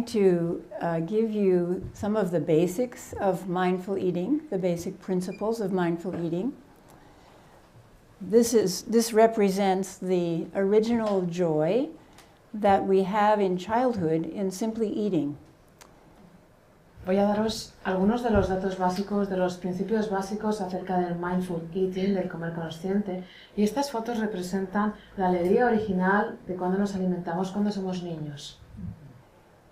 To give you some of the basics of mindful eating, the basic principles of mindful eating. This represents the original joy that we have in childhood in simply eating. Voy a daros algunos de los datos básicos, de los principios básicos acerca del mindful eating, del comer consciente, y estas fotos representan la alegría original de cuando nos alimentamos cuando somos niños.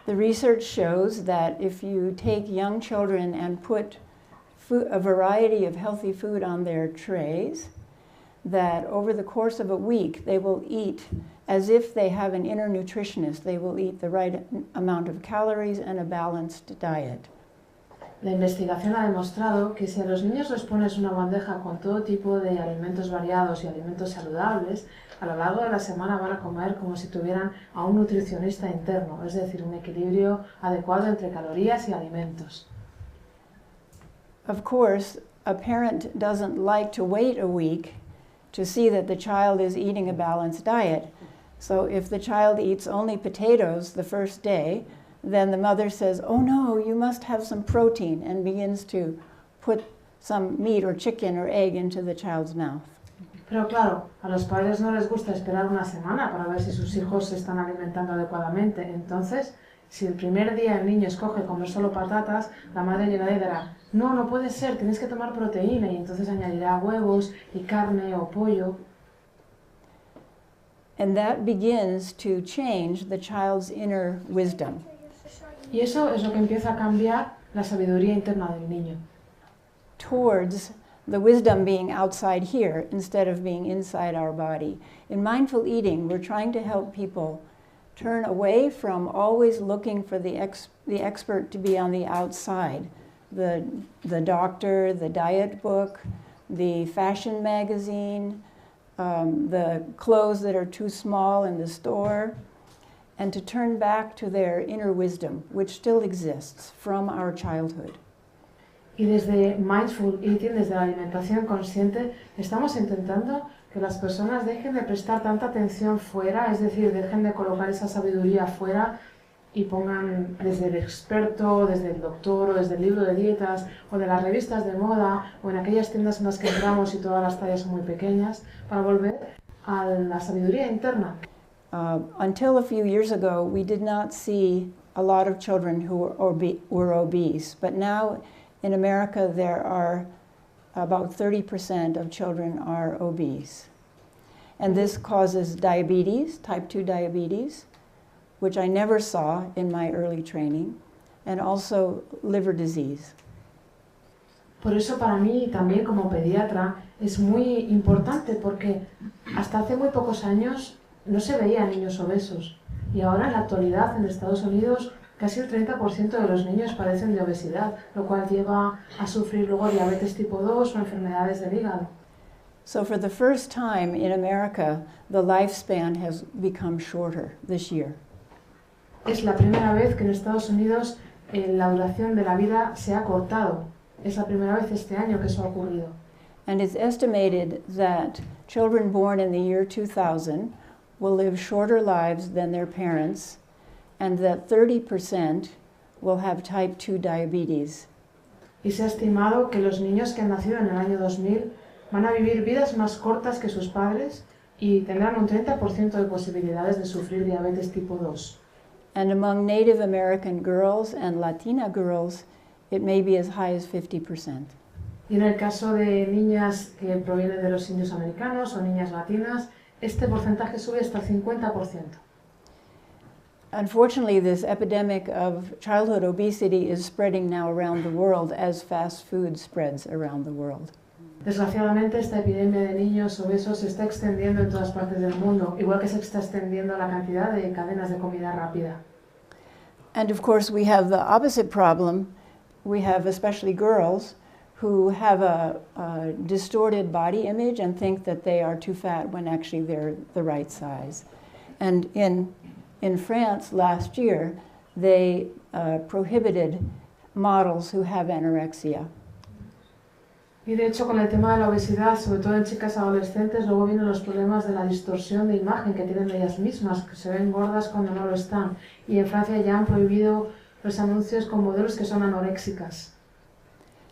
The research shows that if you take young children and put a variety of healthy food on their trays, that over the course of a week they will eat as if they have an inner nutritionist. They will eat the right amount of calories and a balanced diet. La investigación ha demostrado que si a los niños les pones una bandeja con todo tipo de alimentos variados y alimentos saludables, a lo largo de la semana van a comer como si tuvieran a un nutricionista interno, es decir, un equilibrio adecuado entre calorías y alimentos. Of course, a parent doesn't like to wait a week to see that the child is eating a balanced diet. So if the child eats only potatoes the first day, then the mother says, oh no, you must have some protein, and begins to put some meat or chicken or egg into the child's mouth. Pero claro, a los padres no les gusta esperar una semana para ver si sus hijos se están alimentando adecuadamente. Entonces, si el primer día el niño escoge comer solo patatas, la madre llegará y dirá, no, no puede ser, tienes que tomar proteína, y entonces añadirá huevos y carne o pollo. And that begins to change the child's inner wisdom. Y eso es lo que empieza a cambiar la sabiduría interna del niño. Towards the wisdom being outside here instead of being inside our body. In mindful eating, we're trying to help people turn away from always looking for the expert to be on the outside. The doctor, the diet book, the fashion magazine, the clothes that are too small in the store, and to turn back to their inner wisdom, which still exists from our childhood. Y desde Mindful Eating, desde la alimentación consciente, estamos intentando que las personas dejen de prestar tanta atención fuera, es decir, dejen de colocar esa sabiduría fuera y pongan desde el experto, desde el doctor, o desde el libro de dietas, o de las revistas de moda, o en aquellas tiendas en las que entramos y todas las tallas son muy pequeñas, para volver a la sabiduría interna. Until a few years ago, we did not see a lot of children who were obese, but now in America, there are about 30% of children are obese. And this causes diabetes, type 2 diabetes, which I never saw in my early training, and also liver disease. Por eso para mí también como pediatra es muy importante porque hasta hace muy pocos años no se veían niños obesos. Y ahora en la actualidad en Estados Unidos casi el 30% de los niños padecen de obesidad, lo cual lleva a sufrir luego diabetes tipo 2 o enfermedades del hígado. So for the first time in America, the lifespan has become shorter this year. Es la primera vez que en Estados Unidos la duración de la vida se ha cortado. Es la primera vez este año que eso ha ocurrido. And it's estimated that children born in the year 2000 will live shorter lives than their parents, and that 30% will have type 2 diabetes. Y se ha estimado que los niños que han nacido en el año 2000 van a vivir vidas más cortas que sus padres y tendrán un 30% de posibilidades de sufrir diabetes tipo 2. And among Native American girls and Latina girls, it may be as high as 50%. Y en el caso de niñas que provienen de los indios americanos o niñas latinas, este porcentaje sube hasta el 50%. Unfortunately, this epidemic of childhood obesity is spreading now around the world as fast food spreads around the world. Desgraciadamente, esta epidemia de niños obesos se está extendiendo en todas partes del mundo, igual que se está extendiendo la cantidad de cadenas de comida rápida. And of course, we have the opposite problem. We have especially girls who have a distorted body image and think that they are too fat when actually they're the right size. And in France last year, they prohibited models who have anorexia. Y de hecho con el tema de la obesidad, sobre todo en chicas adolescentes, luego vienen los problemas de la distorsión de imagen que tienen de ellas mismas, que se ven gordas cuando no lo están. Y en Francia ya han prohibido los anuncios con modelos que son anoréxicas.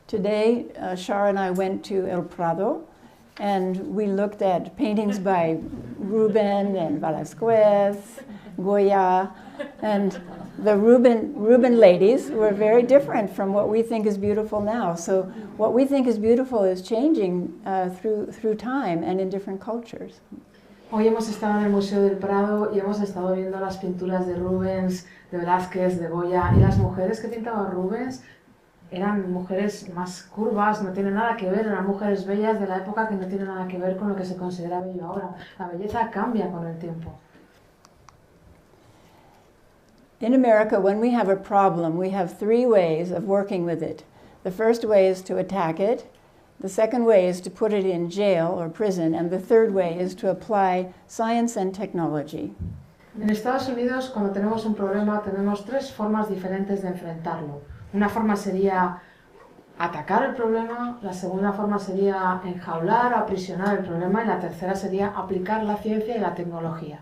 Today, Char and I went to El Prado, and we looked at paintings by Rubén and Velázquez, Goya, and the Rubén ladies were very different from what we think is beautiful now. So what we think is beautiful is changing through time and in different cultures. Hoy hemos estado en el Museo del Prado y hemos estado viendo las pinturas de Rubens, de Velázquez, de Goya, y las mujeres que pintaba Rubens eran mujeres más curvas, no tienen nada que ver, eran mujeres bellas de la época que no tienen nada que ver con lo que se considera bello ahora. La belleza cambia con el tiempo. In America, when we have a problem, we have three ways of working with it. The first way is to attack it. The second way is to put it in jail or prison. And the third way is to apply science and technology. En Estados Unidos, cuando tenemos un problema, tenemos tres formas diferentes de enfrentarlo. Una forma sería atacar el problema, la segunda forma sería enjaular o aprisionar el problema y la tercera sería aplicar la ciencia y la tecnología.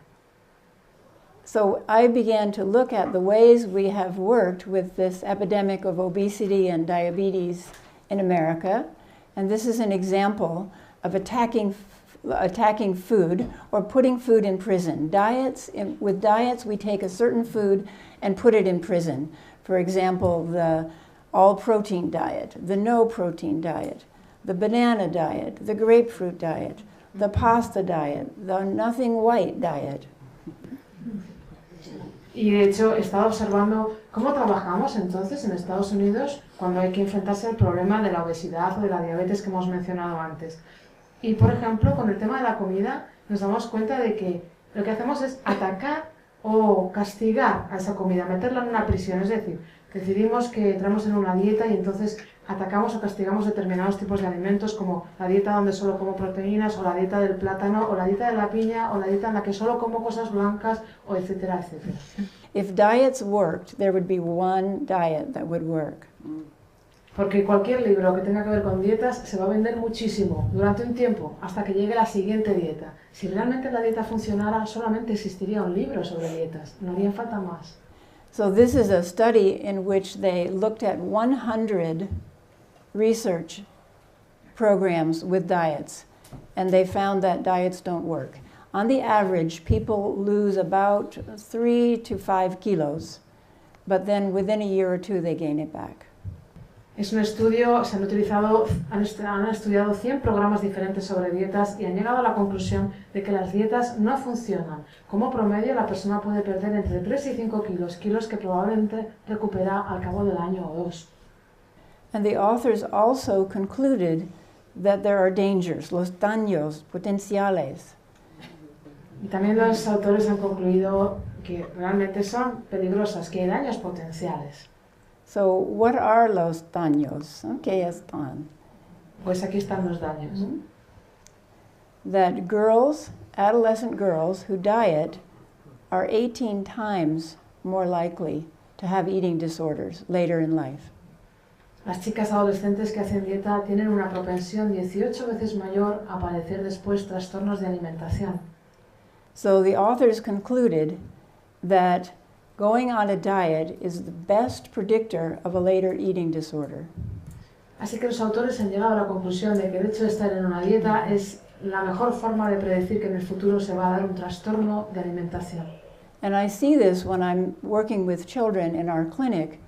So I began to look at the ways we have worked with this epidemic of obesity and diabetes in America. And this is an example of attacking food or putting food in prison. With diets, we take a certain food and put it in prison. For example, the all-protein diet, the no-protein diet, the banana diet, the grapefruit diet, the pasta diet, the nothing white diet. Y de hecho he estado observando cómo trabajamos entonces en Estados Unidos cuando hay que enfrentarse al problema de la obesidad o de la diabetes que hemos mencionado antes. Y por ejemplo, con el tema de la comida nos damos cuenta de que lo que hacemos es atacar o castigar a esa comida, meterla en una prisión, es decir, decidimos que entramos en una dieta y entonces atacamos o castigamos determinados tipos de alimentos como la dieta donde solo como proteínas o la dieta del plátano o la dieta de la piña o la dieta en la que solo como cosas blancas o etcétera, etcétera. If diets worked, there would be one diet that would work. Porque cualquier libro que tenga que ver con dietas se va a vender muchísimo durante un tiempo hasta que llegue la siguiente dieta. Si realmente la dieta funcionara, solamente existiría un libro sobre dietas, no haría falta más. So this is a study in which they looked at 100 research programs with diets, and they found that diets don't work. On the average, people lose about 3 to 5 kilos, but then within a year or two they gain it back. Es un estudio, han estudiado 100 programas diferentes sobre dietas y han llegado a la conclusión de que las dietas no funcionan. Como promedio, la persona puede perder entre 3 y 5 kilos que probablemente recupera al cabo del año o dos. And the authors also concluded that there are dangers, los daños potenciales. Y también los autores han concluido que realmente son peligrosas, que hay daños potenciales. So what are los daños? ¿Qué están? Pues aquí están los daños. That girls, adolescent girls who diet are 18 times more likely to have eating disorders later in life. Las chicas adolescentes que hacen dieta tienen una propensión 18 veces mayor a padecer después trastornos de alimentación. So the authors concluded that going on a diet is the best predictor of a later eating disorder. Así que los autores han llegado a la conclusión de que el hecho de estar en una dieta es la mejor forma de predecir que en el futuro se va a dar un trastorno de alimentación. And I see this when I'm working with children in our clinic.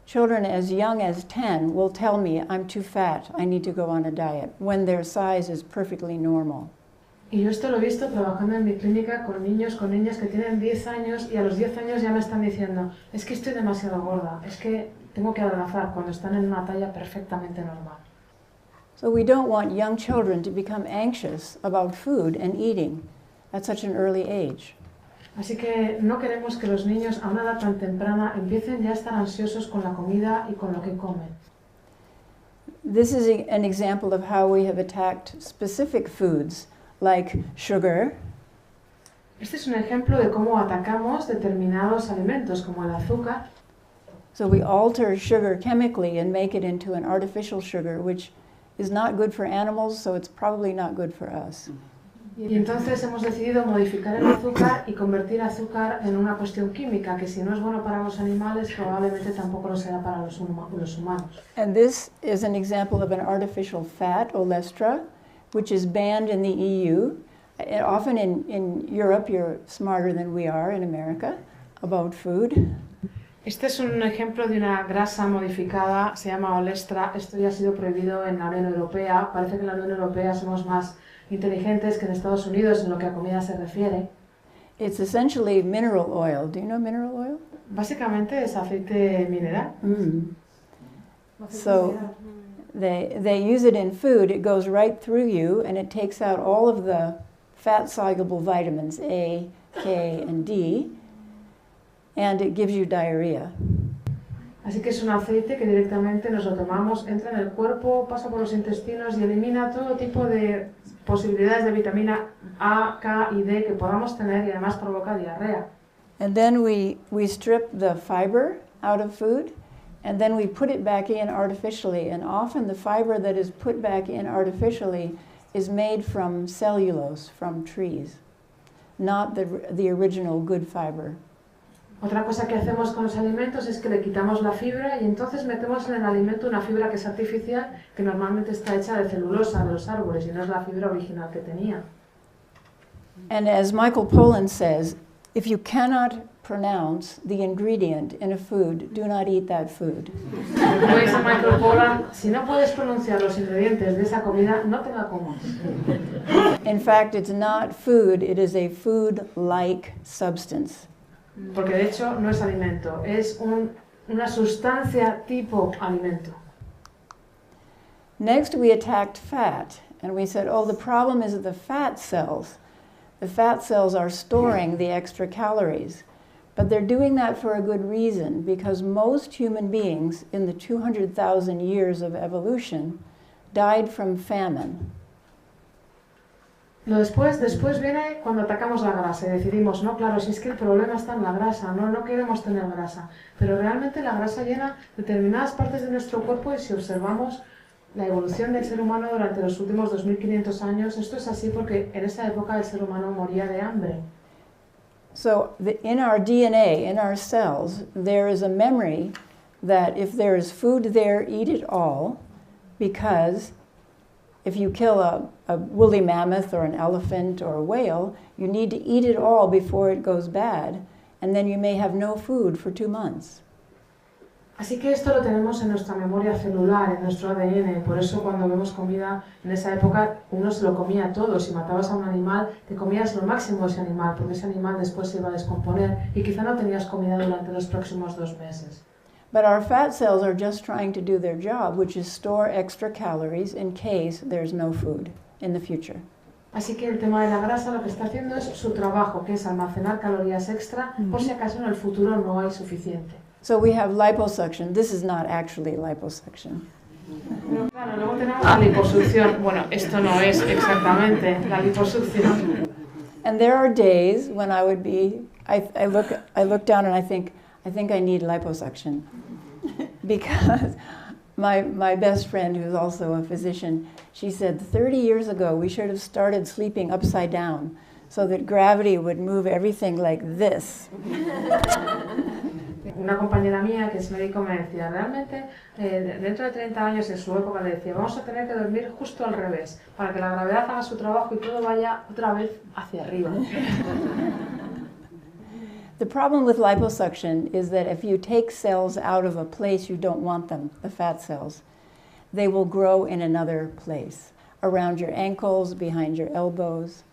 Children as young as 10 will tell me, I'm too fat, I need to go on a diet, when their size is perfectly normal. Y yo esto lo he visto trabajando en mi clínica con niños, con niñas que tienen 10 años y a los 10 años ya me están diciendo, es que estoy demasiado gorda, es que tengo que adelgazar cuando están en una talla perfectamente normal. So we don't want young children to become anxious about food and eating at such an early age. Así que no queremos que los niños a una edad tan temprana empiecen ya a estar ansiosos con la comida y con lo que comen. this is an example of how we have attacked specific foods like sugar. Este es un ejemplo de cómo atacamos determinados alimentos como el azúcar. So we alter sugar chemically and make it into an artificial sugar, which is not good for animals, so it's probably not good for us. Y entonces hemos decidido modificar el azúcar y convertir azúcar en una cuestión química que si no es bueno para los animales, probablemente tampoco lo será para los humanos. And this is an example of an artificial fat, olestra, which is banned in the EU. Often in Europe, you're smarter than we are in America about food. Este es un ejemplo de una grasa modificada, se llama olestra. Esto ya ha sido prohibido en la Unión Europea. Parece que en la Unión Europea somos más inteligentes que en Estados Unidos en lo que a comida se refiere. It's essentially mineral oil. Do you know mineral oil? Básicamente es aceite mineral. So they use it in food. It goes right through you and it takes out all of the fat-soluble vitamins A, K, and D, and it gives you diarrhea. Así que es un aceite que directamente nos lo tomamos, entra en el cuerpo, pasa por los intestinos y elimina todo tipo de posibilidades de vitamina A, K y D que podamos tener y además provoca diarrea. And then we strip the fiber out of food, and then we put it back in artificially. And often the fiber that is put back in artificially is made from cellulose, from trees, not the original good fiber. Otra cosa que hacemos con los alimentos es que le quitamos la fibra y entonces metemos en el alimento una fibra que es artificial, que normalmente está hecha de celulosa de los árboles y no es la fibra original que tenía. And as Michael Pollan says, if you cannot pronounce the ingredient in a food, do not eat that food. Como dice Michael Pollan, si no puedes pronunciar los ingredientes de esa comida, no te la comas. In fact, it's not food, it is a food-like substance. Porque de hecho no es alimento, es una sustancia tipo alimento. Next, we attacked fat, and we said, oh, the problem is the fat cells. The fat cells are storing the extra calories, but they're doing that for a good reason, because most human beings in the 200,000 years of evolution died from famine. Después viene cuando atacamos la grasa y decidimos, no, claro, si es que el problema está en la grasa, no queremos tener grasa, pero realmente la grasa llena determinadas partes de nuestro cuerpo y si observamos la evolución del ser humano durante los últimos 2500 años, esto es así porque en esa época el ser humano moría de hambre. So in our DNA, in our cells, there is a memory that if there is food there, eat it all, because if you kill a woolly mammoth or an elephant or a whale, you need to eat it all before it goes bad, and then you may have no food for 2 months. Así que esto lo tenemos en nuestra memoria celular, en nuestro ADN, por eso cuando vemos comida en esa época uno se lo comía todo, si matabas a un animal te comías lo máximo de ese animal, porque ese animal después se iba a descomponer y quizá no tenías comida durante los próximos 2 meses. But our fat cells are just trying to do their job, which is store extra calories in case there's no food in the future. Así que el tema de la grasa lo que está haciendo es su trabajo, que es almacenar calorías extra por si acaso en el futuro no hay suficiente. So we have liposuction. This is not actually liposuction. Pero claro, luego tenemos la liposucción. Bueno, esto no es exactamente la liposucción. And there are days when I would be, I look down and I think I need liposuction. Because my best friend, who's also a physician, she said 30 years ago we should have started sleeping upside down so that gravity would move everything like this. Una compañera mía que es médico me decía, realmente dentro de 30 años en su época le decía, vamos a tener que dormir justo al revés, para que la gravedad haga su trabajo y todo vaya otra vez hacia arriba. The problem with liposuction is that if you take cells out of a place you don't want them, the fat cells, they will grow in another place, around your ankles, behind your elbows.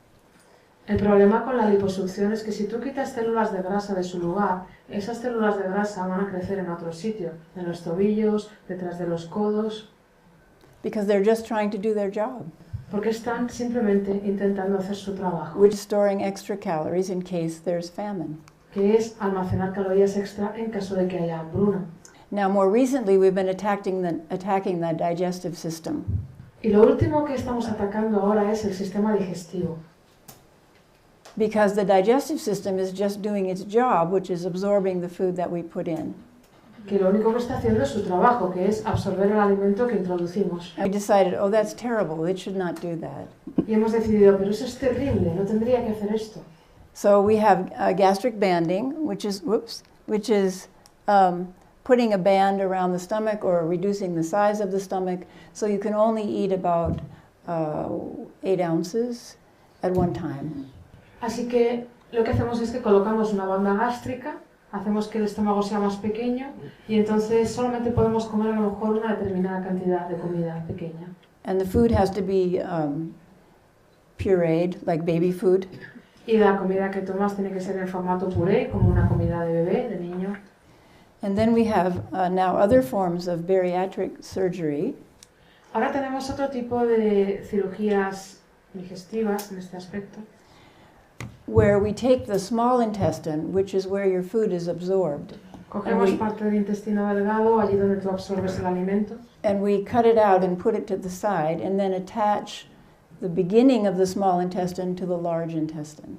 El problema con la liposucción es que si tú quitas células de grasa de su lugar, esas células de grasa van a crecer en otro sitio, en los tobillos, detrás de los codos. Because they're just trying to do their job. Porque están simplemente intentando hacer su trabajo. Which is storing extra calories in case there's famine. Que es almacenar calorías extra en caso de que haya hambruna. Now, more recently, we've been attacking the digestive system. Y lo último que estamos atacando ahora es el sistema digestivo. Because the digestive system is just doing its job, which is absorbing the food that we put in. Que lo único que está haciendo es su trabajo, que es absorber el alimento que introducimos. We decided, oh, that's terrible, it should not do that. Y hemos decidido, pero eso es terrible, no tendría que hacer esto. So we have gastric banding, which is putting a band around the stomach or reducing the size of the stomach, so you can only eat about 8 ounces at one time. Así que lo que hacemos es que colocamos una banda gástrica, hacemos que el estómago sea más pequeño y entonces solamente podemos comer a lo mejor una determinada cantidad de comida pequeña. And the food has to be pureed, like baby food. Y la comida que tomas tiene que ser en formato puré, como una comida de bebé, de niño. And then we have now other forms of bariatric surgery. Ahora tenemos otro tipo de cirugías digestivas en este aspecto. Where we take the small intestine, which is where your food is absorbed. Cogemos parte del intestino delgado, allí donde tú absorbes el alimento. And we cut it out and put it to the side and then attach the beginning of the small intestine to the large intestine.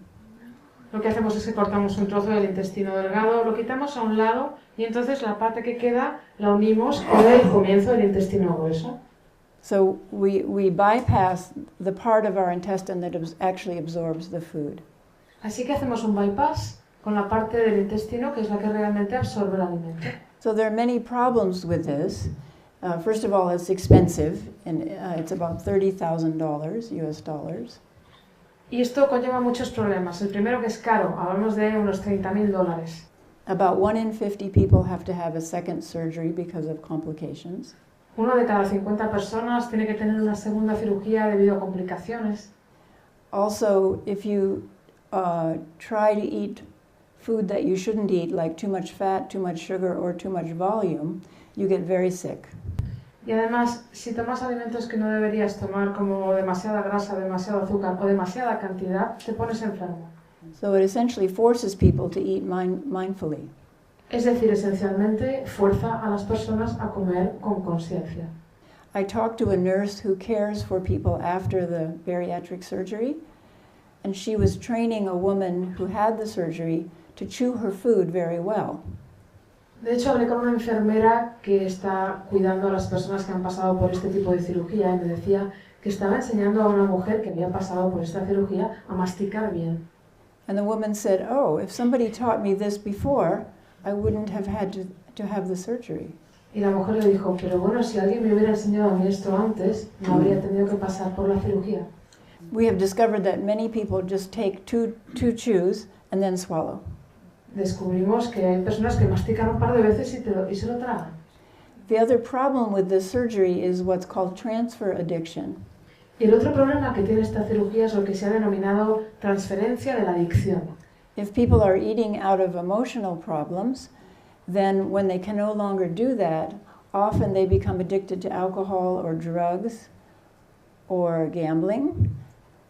Lo que hacemos es que cortamos un trozo del intestino delgado, lo quitamos a un lado y entonces la parte que queda la unimos con el comienzo del intestino grueso. So we bypass the part of our intestine that actually absorbs the food. Así que hacemos un bypass con la parte del intestino que es la que realmente absorbe el alimento. So there are many problems with this. First of all, it's expensive, and it's about $30,000 US dollars. Y esto conlleva muchos problemas. El primero, que es caro, hablamos de unos $30,000. About 1 in 50 people have to have a second surgery because of complications. Uno de cada 50 personas tiene que tener una segunda cirugía debido a complicaciones. Also, if you try to eat food that you shouldn't eat, like too much fat, too much sugar, or too much volume, you get very sick. Y además, si tomas alimentos que no deberías tomar, como demasiada grasa, demasiado azúcar o demasiada cantidad, te pones enfermo. So it essentially forces people to eat mindfully. Es decir, esencialmente fuerza a las personas a comer con conciencia. I talked to a nurse who cares for people after the bariatric surgery, and she was training a woman who had the surgery to chew her food very well. De hecho, hablé con una enfermera que está cuidando a las personas que han pasado por este tipo de cirugía y me decía que estaba enseñando a una mujer que había pasado por esta cirugía a masticar bien. And the woman said, "Oh, if somebody taught me this before, I wouldn't have had to have the surgery." Y la mujer le dijo, pero bueno, si alguien me hubiera enseñado a mí esto antes, no habría tenido que pasar por la cirugía. We have discovered that many people just take two chews and then swallow. Descubrimos que hay personas que mastican un par de veces y se lo tragan. The other problem with this surgery is what's called transfer addiction. Y el otro problema que tiene esta cirugía es lo que se ha denominado transferencia de la adicción. If people are eating out of emotional problems, then when they can no longer do that, often they become addicted to alcohol or drugs or gambling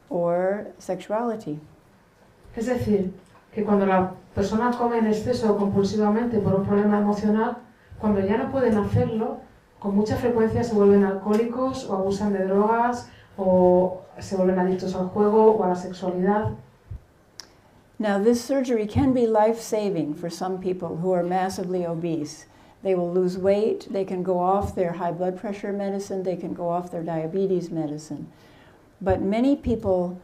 or sexuality. Es decir, que cuando la persona come en exceso o compulsivamente por un problema emocional, cuando ya no pueden hacerlo, con mucha frecuencia se vuelven alcohólicos o abusan de drogas o se vuelven adictos al juego o a la sexualidad. Now, this surgery can be life-saving for some people who are massively obese. They will lose weight, they can go off their high blood pressure medicine, they can go off their diabetes medicine. But many people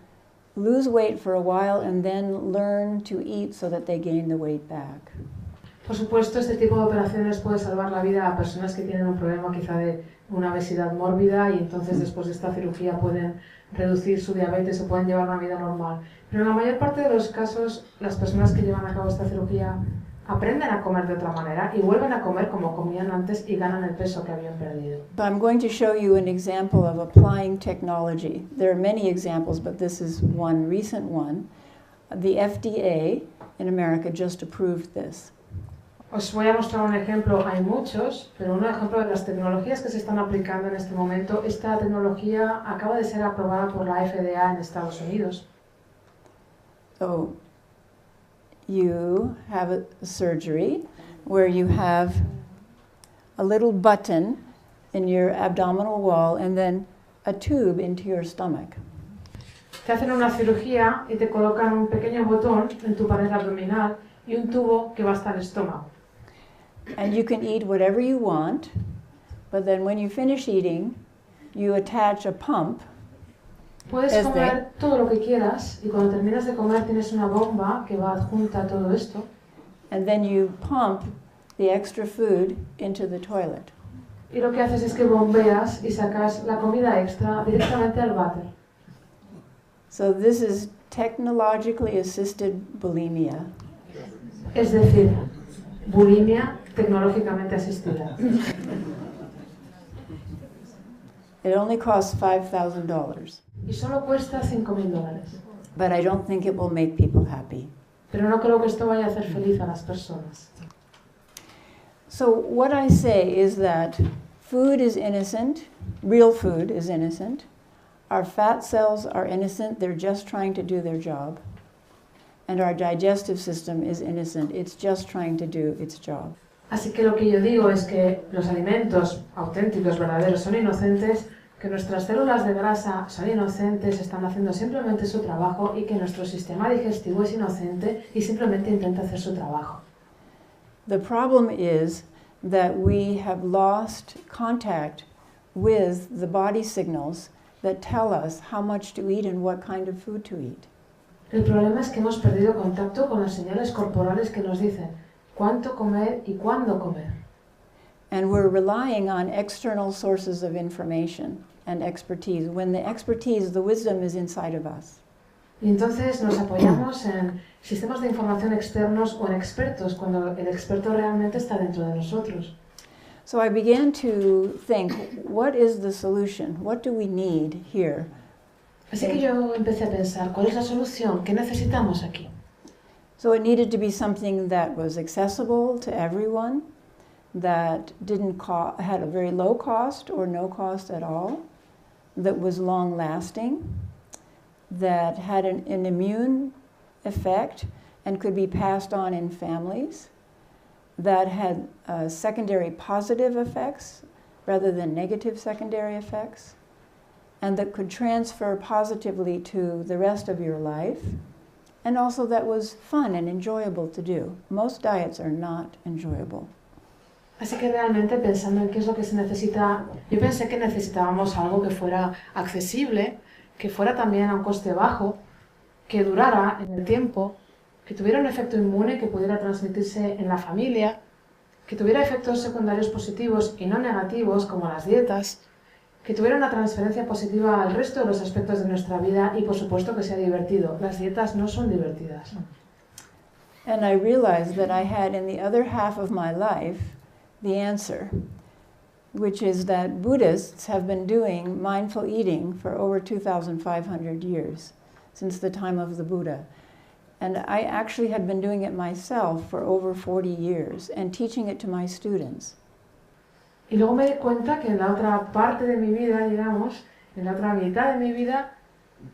lose weight for a while and then learn to eat so that they gain the weight back. Por supuesto, este tipo de operaciones puede salvar la vida a personas que tienen un problema quizá de una obesidad mórbida y entonces después de esta cirugía pueden reducir su diabetes o pueden llevar una vida normal. Pero en la mayor parte de los casos, las personas que llevan a cabo esta cirugía aprenden a comer de otra manera y vuelven a comer como comían antes y ganan el peso que habían perdido. So I'm going to show you an example of applying technology. There are many examples, but this is one recent one. The FDA in America just approved this. Os voy a mostrar un ejemplo, hay muchos, pero un ejemplo de las tecnologías que se están aplicando en este momento. Esta tecnología acaba de ser aprobada por la FDA en Estados Unidos. So you have a surgery where you have a little button in your abdominal wall and then a tube into your stomach. Te hacen una cirugía y te colocan un pequeño botón en tu pared abdominal y un tubo que va hasta el estómago. And you can eat whatever you want, but then when you finish eating, you attach a pump. Puedes comer todo lo que quieras y cuando terminas de comer tienes una bomba que va adjunta a todo esto. And then you pump the extra food into the toilet. Y lo que haces es que bombeas y sacas la comida extra directamente al váter. So this is technologically assisted bulimia. Es decir, bulimia tecnológicamente asistida. It only costs $5,000. Y solo cuesta $5,000. But I don't think it will make people happy. Pero no creo que esto vaya a hacer feliz a las personas. So what I say is that food is innocent, real food is innocent. Our fat cells are innocent, they're just trying to do their job. And our digestive system is innocent, it's just trying to do its job. Así que lo que yo digo es que los alimentos auténticos, verdaderos, son inocentes, que nuestras células de grasa son inocentes, están haciendo simplemente su trabajo y que nuestro sistema digestivo es inocente y simplemente intenta hacer su trabajo. The problem is that we have lost contact with the body signals that tell us how much to eat and what kind of food to eat. El problema es que hemos perdido contacto con las señales corporales que nos dicen cuánto comer y cuándo comer. And we're relying on external sources of information and expertise, when the expertise, the wisdom is inside of us. Y entonces nos apoyamos en sistemas de información externos o en expertos, cuando el experto realmente está dentro de nosotros. So I began to think, what is the solution? What do we need here? Así que yo empecé a pensar, ¿cuál es la solución? ¿Qué necesitamos aquí? So it needed to be something that was accessible to everyone, that had a very low cost or no cost at all, that was long-lasting, that had an immune effect and could be passed on in families, that had secondary positive effects rather than negative secondary effects, and that could transfer positively to the rest of your life, and also that was fun and enjoyable to do. Most diets are not enjoyable. Así que realmente pensando en qué es lo que se necesita, yo pensé que necesitábamos algo que fuera accesible, que fuera también a un coste bajo, que durara en el tiempo, que tuviera un efecto inmune que pudiera transmitirse en la familia, que tuviera efectos secundarios positivos y no negativos como las dietas, que tuviera una transferencia positiva al resto de los aspectos de nuestra vida y por supuesto que sea divertido. Las dietas no son divertidas. And I realized that I had in the other half of my life the answer, which is that Buddhists have been doing mindful eating for over 2,500 years, since the time of the Buddha. And I actually had been doing it myself for over 40 years and teaching it to my students. Y luego me di cuenta que en la otra parte de mi vida, digamos, en la otra mitad de mi vida,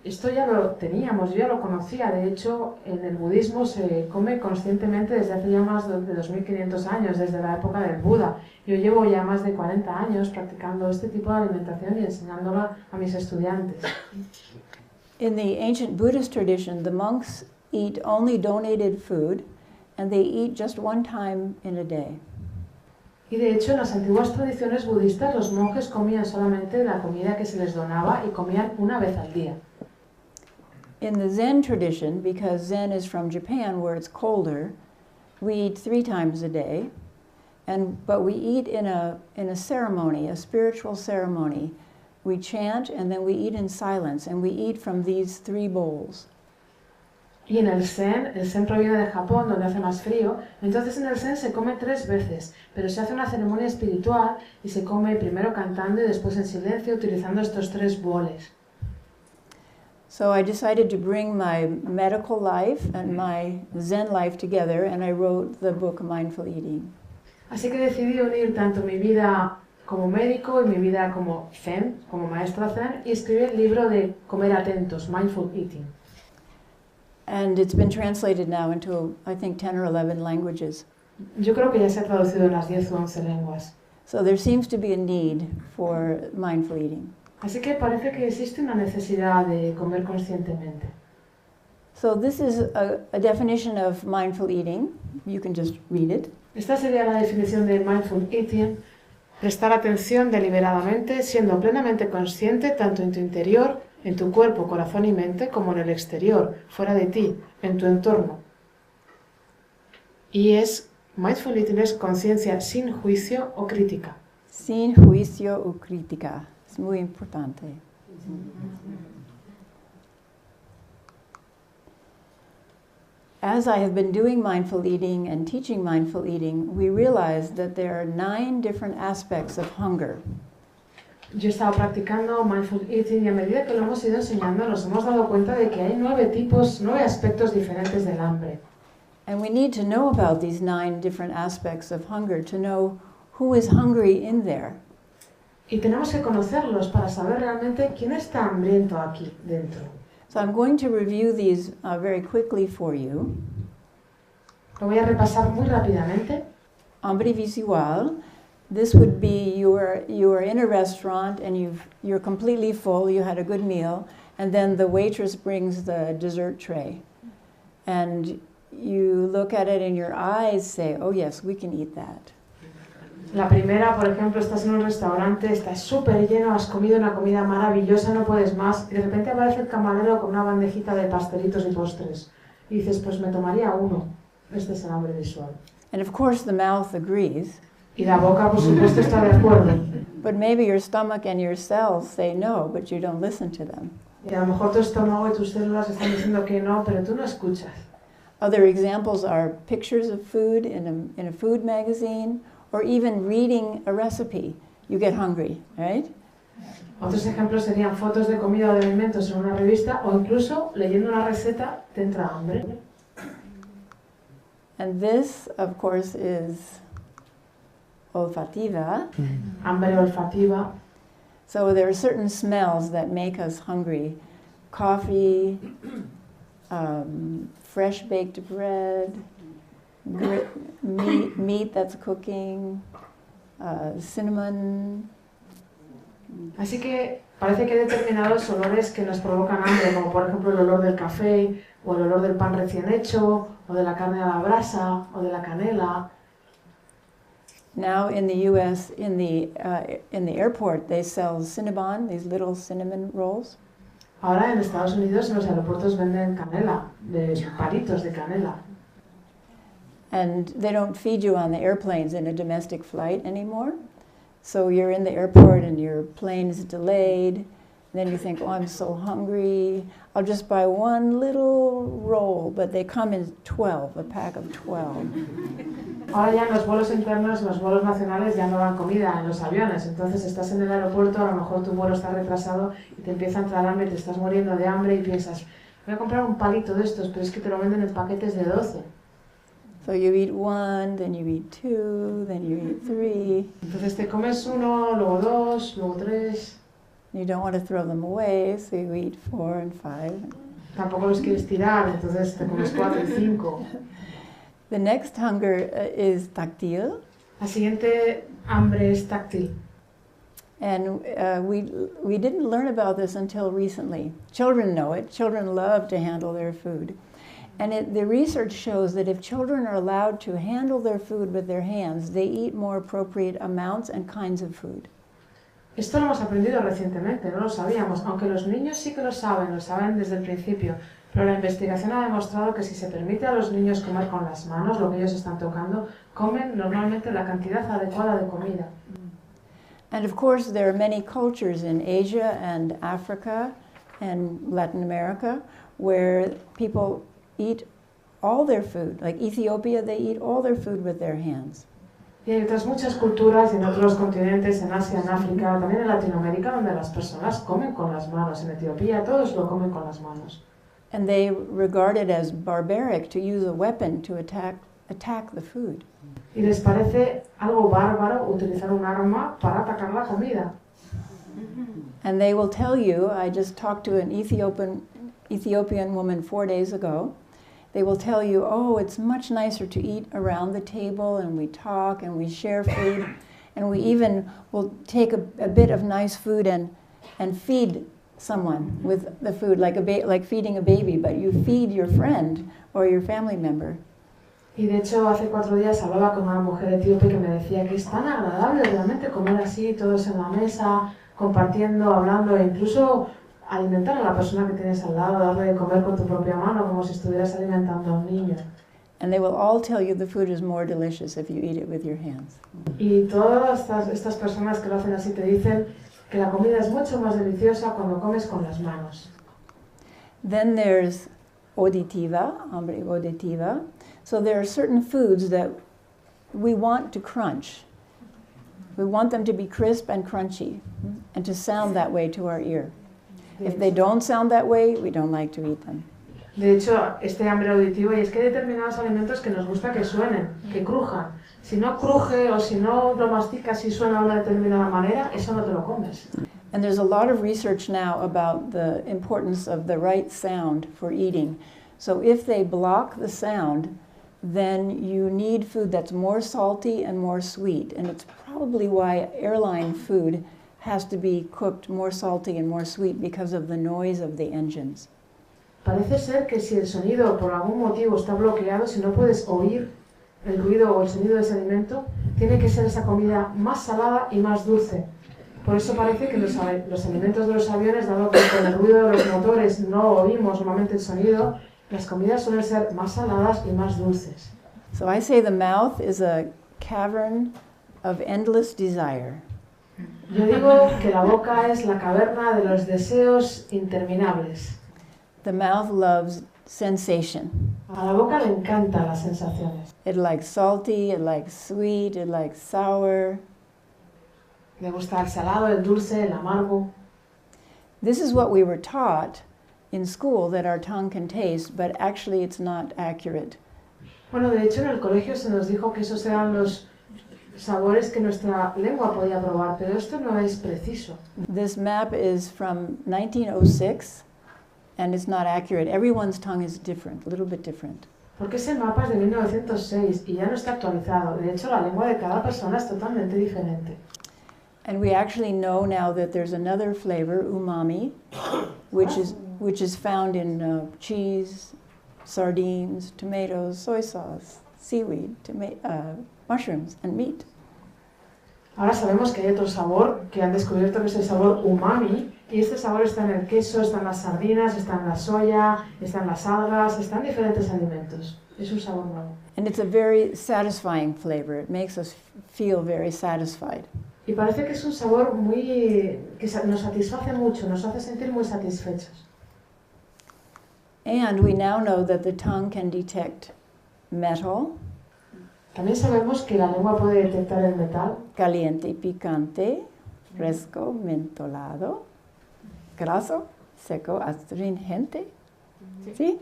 esto ya lo teníamos, yo ya lo conocía. De hecho, en el budismo se come conscientemente desde hace ya más de 2500 años, desde la época del Buda. Yo llevo ya más de 40 años practicando este tipo de alimentación y enseñándola a mis estudiantes. In the ancient Buddhist tradition, the monks eat only donated food, and they eat just one time in a day. Y de hecho, en las antiguas tradiciones budistas, los monjes comían solamente la comida que se les donaba y comían una vez al día. In the Zen tradition, because Zen is from Japan where it's colder, we eat 3 times a day, but we eat in a ceremony, a spiritual ceremony. We chant and then we eat in silence, and we eat from these 3 bowls. Y en el Zen proviene de Japón, donde hace más frío, entonces en el Zen se come 3 veces, pero se hace una ceremonia espiritual y se come primero cantando y después en silencio utilizando estos 3 boles. So I decided to bring my medical life and my Zen life together, and I wrote the book Mindful Eating. Así que decidí unir tanto mi vida como médico y mi vida como Zen, como maestra Zen, y escribí el libro de Comer Atentos, Mindful Eating. And it's been translated now into, I think, 10 or 11 languages. Yo creo que ya se ha traducido en las 10 o 11 lenguas. So there seems to be a need for mindful eating. Así que parece que existe una necesidad de comer conscientemente. So this is a definition of mindful eating. You can just read it. Esta sería la definición de mindful eating: prestar atención deliberadamente, siendo plenamente consciente tanto en tu interior, en tu cuerpo, corazón y mente, como en el exterior, fuera de ti, en tu entorno. Y mindful eating es conciencia sin juicio o crítica. Sin juicio o crítica. Es muy importante. As I have been doing mindful eating and teaching mindful eating, we realized that there are 9 different aspects of hunger. Yo he estado practicando mindful eating y a medida que lo hemos ido enseñando nos hemos dado cuenta de que hay 9 aspectos diferentes del hambre. And we need to know about these 9 different aspects of hunger to know who is hungry in there. Y tenemos que conocerlos para saber realmente quién está hambriento aquí dentro. So I'm going to review these very quickly for you. Lo voy a repasar muy rápidamente. Hambre visual. This would be you are in a restaurant and you're completely full, you had a good meal, and then the waitress brings the dessert tray. And you look at it and your eyes say, oh yes, we can eat that. La primera, por ejemplo, estás en un restaurante, estás súper lleno, has comido una comida maravillosa, no puedes más, y de repente aparece el camarero con una bandejita de pastelitos y postres. Y dices, pues me tomaría uno. Este es el hambre visual. And of course the mouth agrees. Y la boca, por supuesto, está de acuerdo. But maybe your stomach and your cells say no, but you don't listen to them. Y a lo mejor tu estómago y tus células están diciendo que no, pero tú no escuchas. Other examples are pictures of food in a food magazine, or even reading a recipe. You get hungry, right? Otros ejemplos serían fotos de comida o de alimentos en una revista, o incluso leyendo una receta te entra hambre. And this, of course, is olfativa. Hambre olfativa. So there are certain smells that make us hungry. Coffee, fresh baked bread, meat that's cooking, cinnamon. Así que parece que hay determinados olores que nos provocan hambre, como por ejemplo el olor del café, o el olor del pan recién hecho, o de la carne a la brasa, o de la canela. Now in the U.S., in the airport, they sell Cinnabon, these little cinnamon rolls. Ahora en Estados Unidos en los aeropuertos venden canela, de palitos de canela. And they don't feed you on the airplanes in a domestic flight anymore. So you're in the airport and your plane is delayed. Then you think, oh, I'm so hungry. I'll just buy one little roll, but they come in 12, a pack of 12. Ahora ya en los vuelos internos, en los vuelos nacionales ya no dan comida en los aviones. Entonces estás en el aeropuerto, a lo mejor tu vuelo está retrasado y te empieza a entrar hambre, te estás muriendo de hambre y piensas, voy a comprar un palito de estos, pero es que te lo venden en paquetes de 12. So you eat 1, then you eat 2, then you eat 3. Entonces te comes 1, luego 2, luego 3. You don't want to throw them away, so you eat 4 and 5. Tampoco los quieres tirar, entonces te comes 4 y 5. The next hunger is táctil. La siguiente hambre es táctil. And we didn't learn about this until recently. Children know it. Children love to handle their food. And the research shows that if children are allowed to handle their food with their hands, they eat more appropriate amounts and kinds of food. Esto lo hemos aprendido recientemente, no lo sabíamos, aunque los niños sí que lo saben desde el principio, pero la investigación ha demostrado que si se permite a los niños comer con las manos, lo que ellos están tocando, comen normalmente la cantidad adecuada de comida. And of course there are many cultures in Asia and Africa and Latin America where people eat all their food. Like Ethiopia, they eat all their food with their hands. Y hay otras muchas culturas en otros continentes, en Asia, en África, también en Latinoamérica, donde las personas comen con las manos. En Etiopía todos lo comen con las manos. And they regard it as barbaric to use a weapon to attack the food. Y les parece algo bárbaro utilizar un arma para atacar la comida. And they will tell you, I just talked to an Ethiopian woman 4 days ago. They will tell you, oh, it's much nicer to eat around the table and we talk and we share food. And we even will take a bit of nice food and feed someone with the food, like feeding a baby, but you feed your friend or your family member. Y de hecho, hace 4 días hablaba con una mujer etíope que me decía que es tan agradable realmente comer así, todos en la mesa, compartiendo, hablando e incluso alimentar a la persona que tienes al lado, darle de comer con tu propia mano, como si estuvieras alimentando a un niño. And they will all tell you the food is more delicious if you eat it with your hands. Y todas estas personas que lo hacen así te dicen que la comida es mucho más deliciosa cuando comes con las manos. Then there's auditiva, hambre auditiva. So there are certain foods that we want to crunch. We want them to be crisp and crunchy and to sound that way to our ear. If they don't sound that way, we don't like to eat them. De hecho, este hambre auditivo, y es que hay determinados alimentos que nos gusta que suenen, que crujan. Si no cruje o si no lo masticas y suena de una determinada manera, eso no te lo comes. And there's a lot of research now about the importance of the right sound for eating. So if they block the sound, then you need food that's more salty and more sweet. And it's probably why airline food has to be cooked more salty and more sweet because of the noise of the engines. Parece ser que si el sonido por algún motivo está bloqueado, si no puedes oír el ruido o el sonido de ese alimento, tiene que ser esa comida más salada y más dulce. Por eso parece que los alimentos de los aviones, dado que con el ruido de los motores no oímos normalmente el sonido, las comidas suelen ser más saladas y más dulces. So I say the mouth is a cavern of endless desire. Yo digo que la boca es la caverna de los deseos interminables. The mouth loves sensation. A la boca le encantan las sensaciones. It likes salty, it likes sweet, it likes sour. Le gusta el salado, el dulce, el amargo. This is what we were taught in school, that our tongue can taste, but actually it's not accurate. Bueno, de hecho en el colegio se nos dijo que esos eran los sabores que nuestra lengua podía probar, pero esto no es preciso. This map is from 1906. And it's not accurate. Everyone's tongue is different, a little bit different. Porque ese mapa es de 1906 y ya no está actualizado. De hecho, la lengua de cada persona es totalmente diferente. And we actually know now that there's another flavor, umami, which is found in cheese, sardines, tomatoes, soy sauce, seaweed, mushrooms, and meat. Ahora sabemos que hay otro sabor que han descubierto que es el sabor umami. Y este sabor está en el queso, está en las sardinas, está en la soya, está en las algas, está en diferentes alimentos. Es un sabor nuevo. And it's a very satisfying flavor. It makes us feel very satisfied. Y parece que es un sabor muy que nos satisface mucho, nos hace sentir muy satisfechos. And we now know that the tongue can detect metal. También sabemos que la lengua puede detectar el metal. Caliente y picante, fresco, mentolado. Graso, seco, astringente, ¿sí?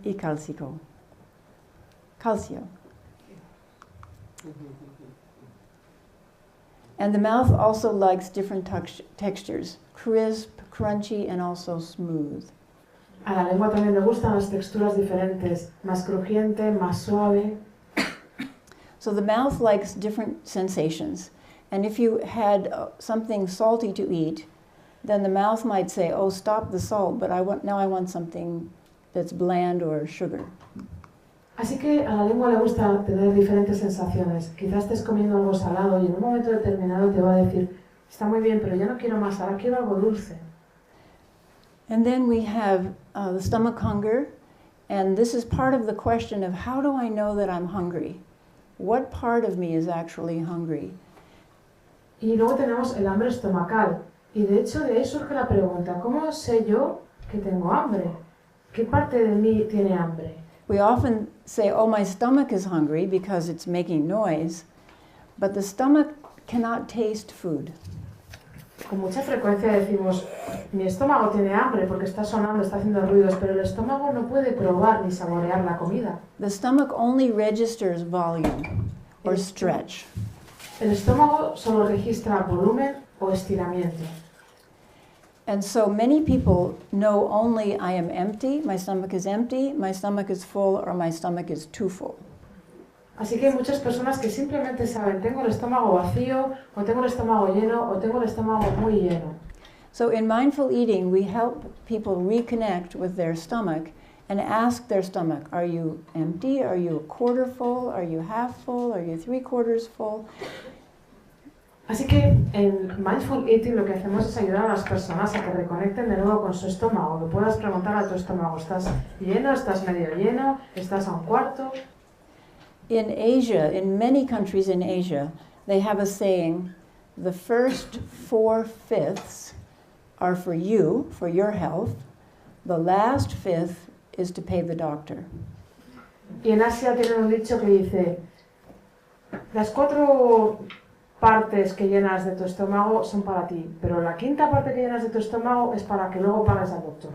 Y cálcico. Calcio. And the mouth also likes different textures, crisp, crunchy, and also smooth. A la lengua también le gustan las texturas diferentes, más crujiente, más suave. So the mouth likes different sensations. And if you had something salty to eat, then the mouth might say, oh, stop the salt, but now I want something that's bland or sugar. Así que a la lengua le gusta tener diferentes sensaciones. Quizás estés comiendo algo salado y en un momento determinado te va a decir, está muy bien, pero ya no quiero más, ahora quiero algo dulce. And then we have the stomach hunger, and this is part of the question of how do I know that I'm hungry? What part of me is actually hungry? Y luego tenemos el hambre estomacal. Y de hecho de ahí surge la pregunta, ¿cómo sé yo que tengo hambre? ¿Qué parte de mí tiene hambre? We often say, oh, my stomach is hungry because it's making noise, but the stomach cannot taste food. Con mucha frecuencia decimos, mi estómago tiene hambre porque está sonando, está haciendo ruidos, pero el estómago no puede probar ni saborear la comida. The stomach only registers volume or stretch. El estómago solo registra volumen o estiramiento. And so many people know only I am empty, my stomach is full, or my stomach is too full. Así que hay muchas personas que simplemente saben, tengo el estómago vacío, o tengo el estómago lleno, o tengo el estómago muy lleno. So in mindful eating, we help people reconnect with their stomach and ask their stomach, are you empty? Are you a quarter full? Are you half full? Are you 3/4 full? Así que en Mindful Eating lo que hacemos es ayudar a las personas a que reconecten de nuevo con su estómago, que puedas preguntar a tu estómago, ¿estás lleno? ¿Estás medio lleno? ¿Estás a un cuarto? In Asia, in many countries in Asia, they have a saying, the first 4/5 are for you, for your health. The last 5 is to pay the doctor. Y en Asia tienen un dicho que dice, las 4 partes que llenas de tu estómago son para ti, pero la 5ª parte que llenas de tu estómago es para que luego pagues al doctor.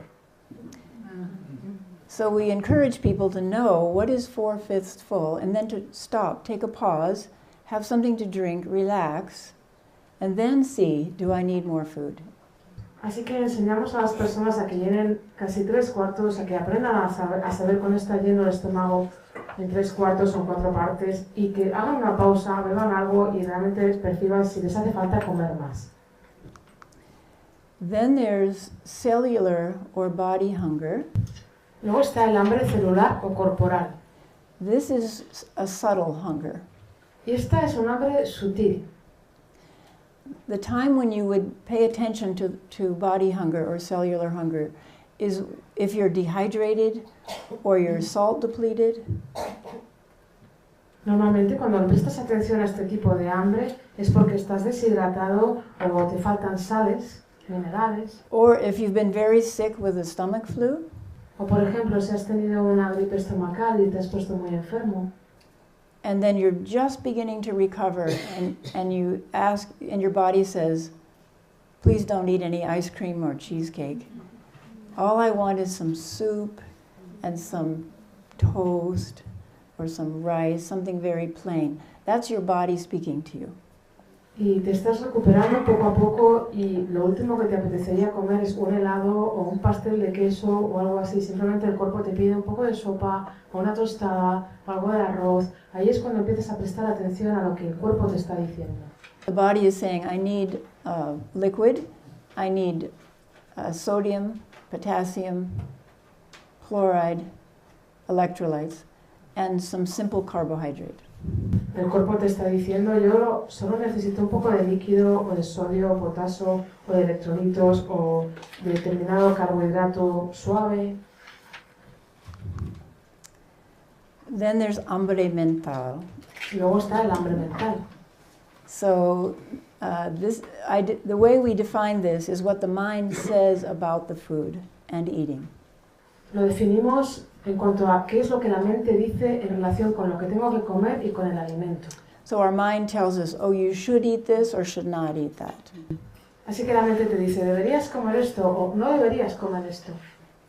So we encourage people to know what is 4/5 full and then to stop, take a pause, have something to drink, relax, and then see, do I need more food? Así que enseñamos a las personas a que llenen casi 3/4, a que aprendan a saber cuándo está lleno el estómago en 3/4 o en 4 partes y que hagan una pausa, beban algo y realmente perciban si les hace falta comer más. Then there's cellular or body hunger. Luego está el hambre celular o corporal. This is a subtle hunger. Y esta es un hambre sutil. The time when you would pay attention to body hunger or cellular hunger is if you're dehydrated or you're salt depleted. Normalmente cuando prestas atención a este tipo de hambre es porque estás deshidratado o te faltan sales, minerales. Or if you've been very sick with the stomach flu. O por ejemplo, si has tenido una gripe estomacal y te has puesto muy enfermo. And then you're just beginning to recover and you ask, and your body says, please don't eat any ice cream or cheesecake. All I want is some soup and some toast or some rice, something very plain. That's your body speaking to you. Y te estás recuperando poco a poco y lo último que te apetecería comer es un helado o un pastel de queso o algo así. Simplemente el cuerpo te pide un poco de sopa o una tostada o algo de arroz. Ahí es cuando empiezas a prestar atención a lo que el cuerpo te está diciendo. The body is saying, I need liquid, I need sodium, potassium, chloride, electrolytes, and some simple carbohydrate. El cuerpo te está diciendo, yo solo necesito un poco de líquido o de sodio, potasio o de electrolitos o de determinado carbohidrato suave. Then there's hambre mental. Y luego está el hambre mental. So the way we define this is what the mind says about the food and eating. Lo definimos en cuanto a qué es lo que la mente dice en relación con lo que tengo que comer y con el alimento. So our mind tells us, oh, you should eat this or should not eat that. Así que la mente te dice, deberías comer esto o no deberías comer esto.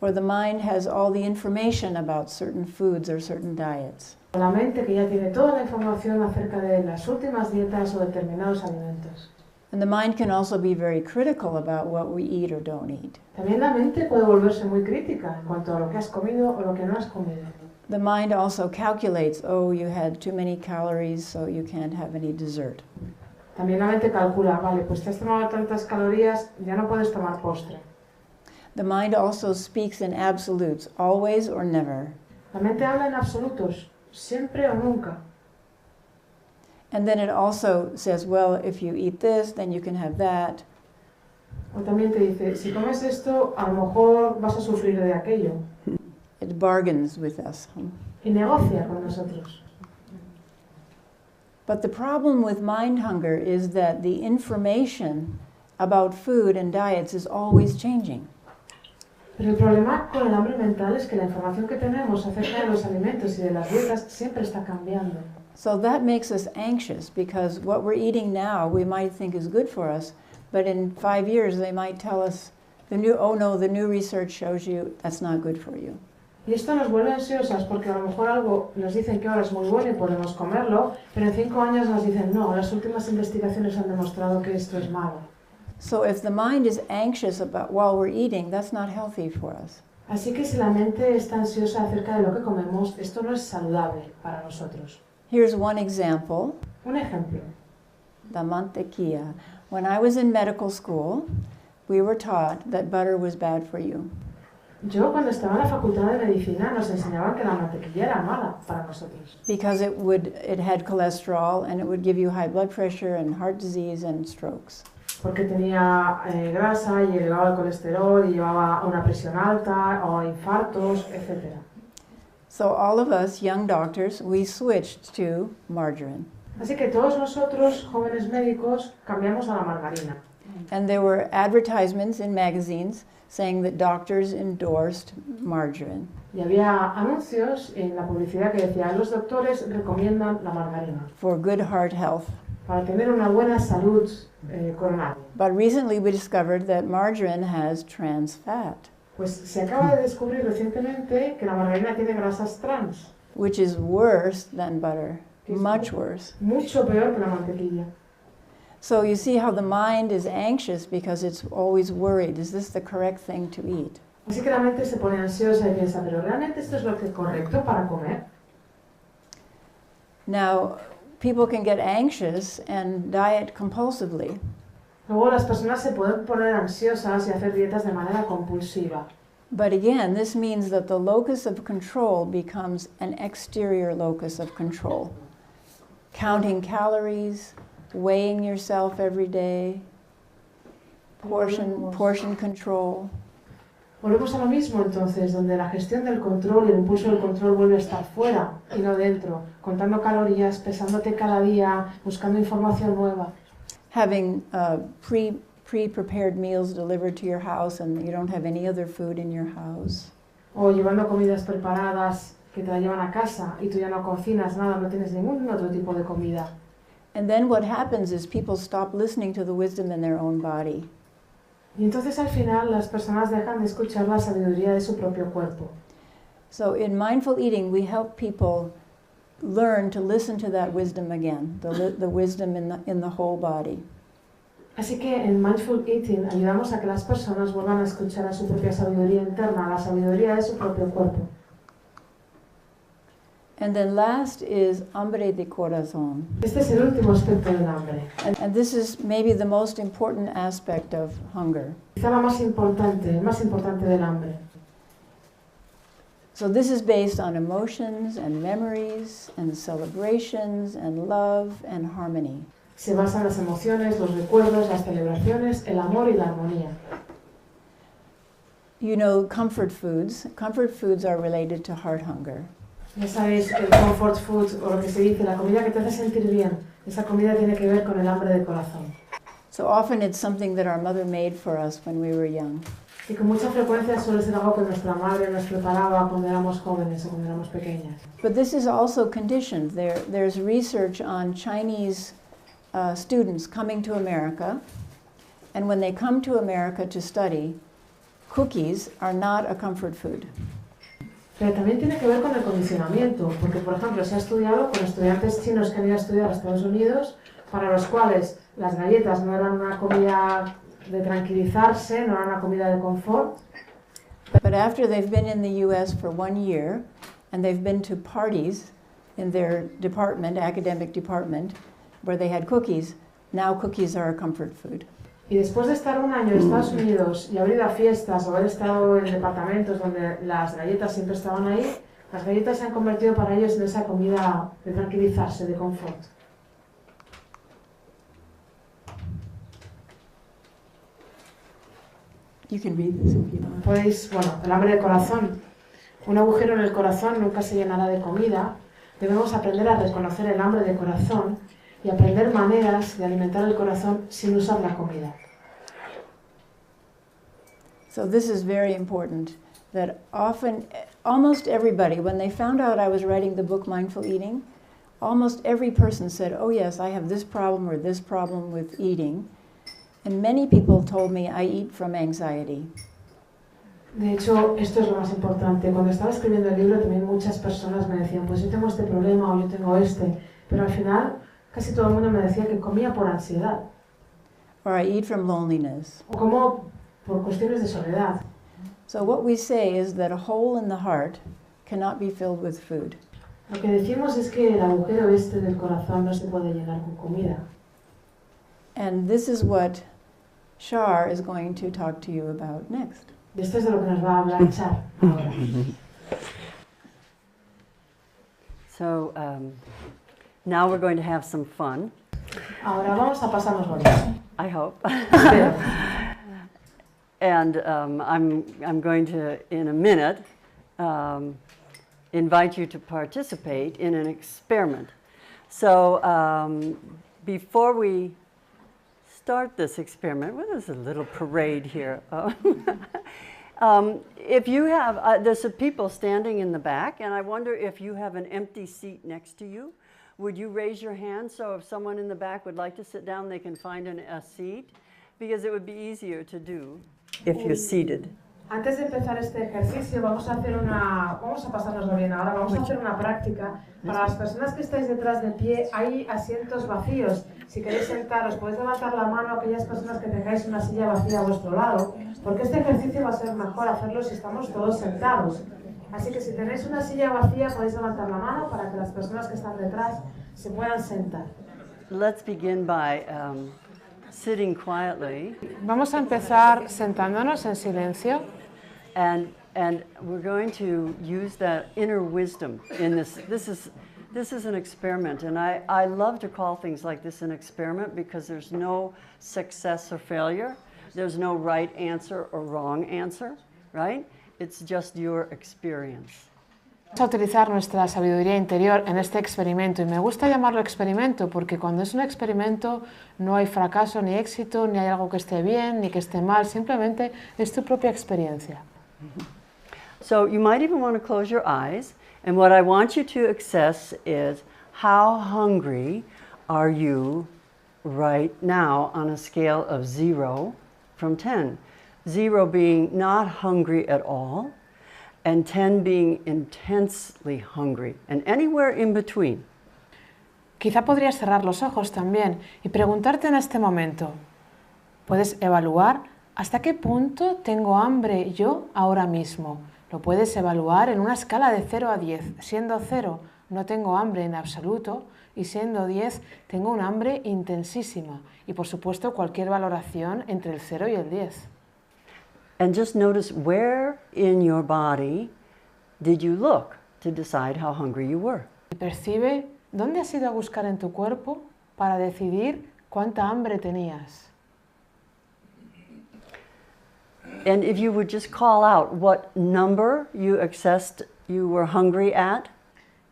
Or the mind has all the information about certain foods or certain diets. O la mente que ya tiene toda la información acerca de las últimas dietas o determinados alimentos. And the mind can also be very critical about what we eat or don't eat. También la mente puede volverse muy crítica en cuanto a lo que has comido o lo que no has comido. The mind also calculates, oh, you had too many calories, so you can't have any dessert. También la mente calcula, vale, pues te has tomado tantas calorías, ya no puedes tomar postre. The mind also speaks in absolutes, always or never. La mente habla en absolutos, siempre o nunca. And then it also says, well, if you eat this, then you can have that. O también te dice, si comes esto, a lo mejor vas a sufrir de aquello. It bargains with us. Y negocia con nosotros. But the problem with mind hunger is that the information about food and diets is always changing. Pero el problema con el hambre mental es que la información que tenemos acerca de los alimentos y de las dietas siempre está cambiando. So that makes us anxious because what we're eating now we might think is good for us, but in 5 years they might tell us, the new research shows you that's not good for you. Y esto nos vuelve ansiosas porque a lo mejor algo nos dicen que ahora es muy bueno y podemos comerlo, pero en 5 años nos dicen, no, las últimas investigaciones han demostrado que esto es malo. So if the mind is anxious about while we're eating, that's not healthy for us. Así que si la mente está ansiosa acerca de lo que comemos, esto no es saludable para nosotros. Here's one example. Un ejemplo. La mantequilla. When I was in medical school, we were taught that butter was bad for you. Yo cuando estaba en la facultad de medicina nos enseñaban que la mantequilla era mala para nosotros. Because it had cholesterol and it would give you high blood pressure and heart disease and strokes. Porque tenía grasa y elevaba el colesterol y llevaba una presión alta o infartos, etc. So all of us young doctors, we switched to margarine. Así que todos nosotros, jóvenes médicos, cambiamos a la margarina. And there were advertisements in magazines saying that doctors endorsed margarine. Y había anuncios en la publicidad que decían los doctores recomiendan la margarina For good heart health. para tener una buena salud coronaria. But recently we discovered that margarine has trans fat, Pues se acaba de descubrir recientemente que la margarina tiene grasas trans, which is worse than butter, much worse. mucho peor que la mantequilla. So you see how the mind is anxious because it's always worried. Is this the correct thing to eat? Así que la mente se pone ansiosa y piensa, ¿pero realmente esto es lo que es correcto para comer? Now, people can get anxious and diet compulsively. Luego las personas se pueden poner ansiosas y hacer dietas de manera compulsiva. But again, this means that the locus of control becomes an exterior locus of control. Counting calories, weighing yourself every day, portion control. Volvemos a lo mismo entonces, donde la gestión del control y el impulso del control vuelve a estar fuera y no dentro, contando calorías, pesándote cada día, buscando información nueva. Having pre-prepared meals delivered to your house and you don't have any other food in your house. O llevando comidas preparadas que te la llevan a casa y tú ya no cocinas nada, no tienes ningún otro tipo de comida. And then what happens is people stop listening to the wisdom in their own body. Y entonces al final las personas dejan de escuchar la sabiduría de su propio cuerpo. So in mindful eating, we help people learn to listen to that wisdom again, the wisdom in the whole body. Así que en Mindful Eating ayudamos a que las personas vuelvan a escuchar a su propia sabiduría interna, la sabiduría de su propio cuerpo. And then last is hambre de corazón. Este es el último aspecto del hambre. And this is maybe the most important aspect of hunger. Quizá la más importante, el más importante del hambre. So this is based on emotions and memories and celebrations and love and harmony. Se basa en las emociones, los recuerdos, las celebraciones, el amor y la armonía. You know, comfort foods are related to heart hunger. Ya sabéis, el comfort food, o lo que se dice, la comida que te hace sentir bien, esa comida tiene que ver con el hambre del corazón. So often it's something that our mother made for us when we were young. Y con mucha frecuencia suele ser algo que nuestra madre nos preparaba cuando éramos jóvenes o cuando éramos pequeñas. But this is also conditioned. There's research on Chinese students coming to America, and when they come to America to study, cookies are not a comfort food. Pero también tiene que ver con el condicionamiento, porque por ejemplo se ha estudiado con estudiantes chinos que han ido a estudiar a Estados Unidos, para los cuales las galletas no eran una comida de tranquilizarse, no eran una comida de confort. But after they've been in the US for 1 year, and they've been to parties in their department, academic department, where they had cookies, now cookies are a comfort food. Y después de estar 1 año en Estados Unidos y haber ido a fiestas o haber estado en departamentos donde las galletas siempre estaban ahí, las galletas se han convertido para ellos en esa comida de tranquilizarse, de confort. You can read this if you want. Podéis, bueno, el hambre del corazón. Un agujero en el corazón nunca se llenará de comida. Debemos aprender a reconocer el hambre del corazón y aprender maneras de alimentar el corazón sin usar la comida. So this is very important, that often, almost everybody, when they found out I was writing the book Mindful Eating, almost every person said, oh yes, I have this problem or this problem with eating. And many people told me I eat from anxiety. De hecho, esto es lo más importante. Cuando estaba escribiendo el libro, también muchas personas me decían, pues yo tengo este problema o yo tengo este. Pero al final, casi todo el mundo me decía que comía por ansiedad. Or I eat from loneliness. O como por cuestiones de soledad. So what we say is that a hole in the heart cannot be filled with food. Lo que decimos es que el agujero este del corazón no se puede llenar con comida. And this is what Char is going to talk to you about next. Y esto es de lo que nos va a hablar Char ahora. So now we're going to have some fun. Ahora vamos a pasarnos bonito. I hope. Espero. And I'm going to, in a minute, invite you to participate in an experiment. So before we start this experiment, well, there's a little parade here. If you have, there's some people standing in the back, and I wonder if you have an empty seat next to you. Would you raise your hand so if someone in the back would like to sit down, they can find a seat? Because it would be easier to do if you're seated. Antes de empezar este ejercicio vamos a pasárnoslo bien ahora, vamos a hacer una práctica. Para las personas que estáis detrás de pie, hay asientos vacíos. Si queréis sentaros, podéis levantar la mano a aquellas personas que tengáis una silla vacía a vuestro lado, porque este ejercicio va a ser mejor hacerlo si estamos todos sentados. Así que si tenéis una silla vacía, podéis levantar la mano para que las personas que están detrás se puedan sentar. Let's begin by sitting quietly. Vamos a empezar sentándonos en silencio. And we're going to use that inner wisdom in this. This is an experiment, and I love to call things like this an experiment because there's no success or failure. There's no right answer or wrong answer, right? It's just your experience. Vamos a utilizar nuestra sabiduría interior en este experimento, y me gusta llamarlo experimento porque cuando es un experimento no hay fracaso ni éxito, ni hay algo que esté bien ni que esté mal, simplemente es tu propia experiencia. So you might even want to close your eyes, and what I want you to assess is how hungry are you right now on a scale of 0 from 10. 0 being not hungry at all, and 10 being intensely hungry, and anywhere in between. Quizá podrías cerrar los ojos también y preguntarte en este momento, ¿puedes evaluar hasta qué punto tengo hambre yo ahora mismo? Lo puedes evaluar en una escala de 0 a 10, siendo 0 no tengo hambre en absoluto y siendo 10 tengo un hambre intensísima, y por supuesto cualquier valoración entre el 0 y el 10. And just notice where in your body did you look to decide how hungry you were. Y percibe dónde has ido a buscar en tu cuerpo para decidir cuánta hambre tenías. And if you would just call out what number you assessed you were hungry at.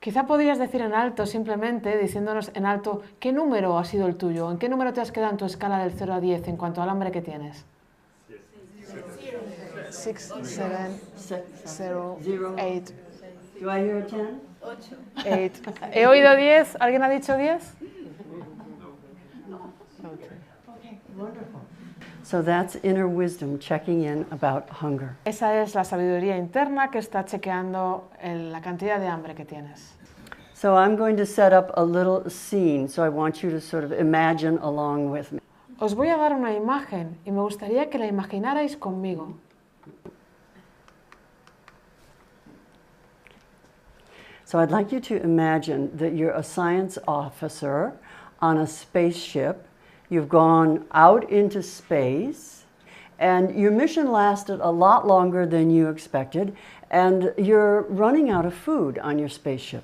Quizá podrías decir en alto, simplemente diciéndonos en alto qué número ha sido el tuyo, en qué número te has quedado en tu escala del 0 a 10 en cuanto al hambre que tienes. 6, 7, 0, 8. Do I hear a 10? 8. ¿He oído 10? ¿Alguien ha dicho 10? No. Okay, wonderful. So that's inner wisdom checking in about hunger. Esa es la sabiduría interna que está chequeando la cantidad de hambre que tienes. So I'm going to set up a little scene, so I want you to sort of imagine along with me. Os voy a dar una imagen y me gustaría que la imaginarais conmigo. So I'd like you to imagine that you're a science officer on a spaceship. You've gone out into space, and your mission lasted a lot longer than you expected, and you're running out of food on your spaceship.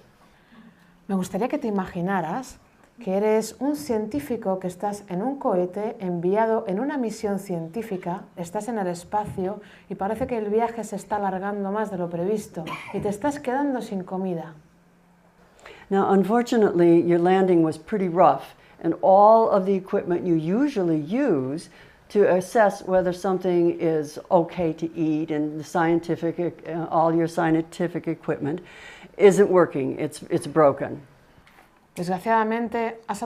Me gustaría que te imaginaras que eres un científico que estás en un cohete enviado en una misión científica, estás en el espacio y parece que el viaje se está alargando más de lo previsto y te estás quedando sin comida. Now, unfortunately, your landing was pretty rough, and all of the equipment you usually use to assess whether something is okay to eat and the scientific, all your scientific equipment isn't working, it's broken. Desgraciadamente has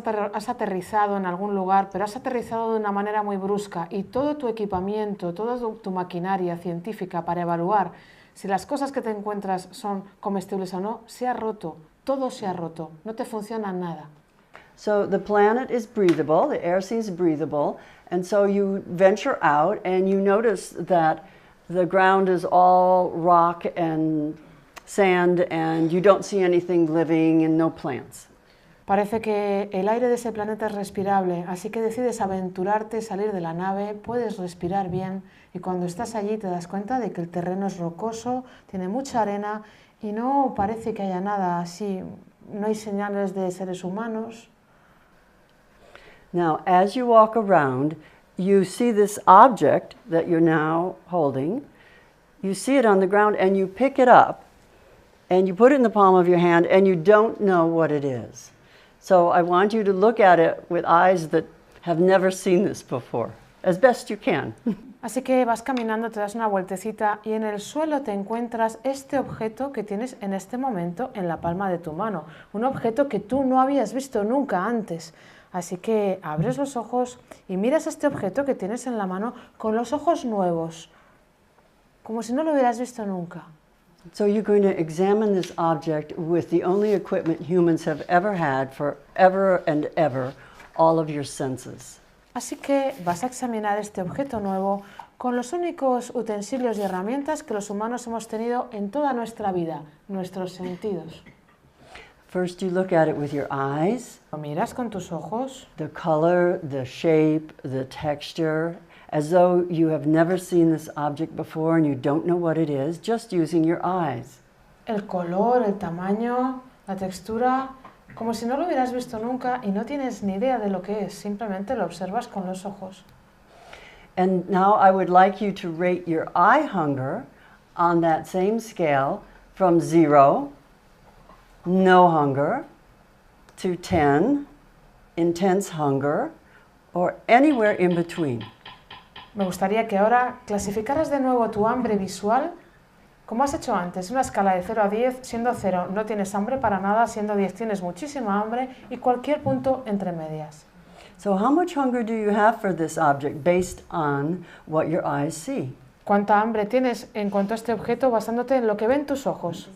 aterrizado en algún lugar, pero has aterrizado de una manera muy brusca y todo tu equipamiento, toda tu maquinaria científica para evaluar si las cosas que te encuentras son comestibles o no, se ha roto, todo se ha roto, no te funciona nada. So the planet is breathable, the air seems breathable, and so you venture out and you notice that the ground is all rock and sand and you don't see anything living and no plants. Parece que el aire de ese planeta es respirable, así que decides aventurarte, salir de la nave, puedes respirar bien y cuando estás allí te das cuenta de que el terreno es rocoso, tiene mucha arena y no parece que haya nada así, no hay señales de seres humanos. Now, as you walk around, you see this object that you're now holding. You see it on the ground and you pick it up and you put it in the palm of your hand and you don't know what it is. So I want you to look at it with eyes that have never seen this before, as best you can. Así que vas caminando, te das una vueltecita y en el suelo te encuentras este objeto que tienes en este momento en la palma de tu mano. Un objeto que tú no habías visto nunca antes. Así que abres los ojos y miras este objeto que tienes en la mano con los ojos nuevos, como si no lo hubieras visto nunca. So you're going to examine this object with the only equipment humans have ever had for ever and ever, all of your senses. Así que vas a examinar este objeto nuevo con los únicos utensilios y herramientas que los humanos hemos tenido en toda nuestra vida, nuestros sentidos. First you look at it with your eyes. Lo miras con tus ojos, The color, the shape, the texture, as though you have never seen this object before and you don't know what it is, just using your eyes. el color, el tamaño, la textura, como si no lo hubieras visto nunca y no tienes ni idea de lo que es, simplemente lo observas con los ojos. And now I would like you to rate your eye hunger on that same scale from 0, no hunger, to 10, intense hunger, or anywhere in between. Me gustaría que ahora clasificaras de nuevo tu hambre visual, como has hecho antes, una escala de 0 a 10, siendo 0 no tienes hambre para nada, siendo 10 tienes muchísima hambre y cualquier punto entre medias. So how much hunger do you have for this object based on what your eyes see? ¿Cuánta hambre tienes en cuanto a este objeto basándote en lo que ven tus ojos?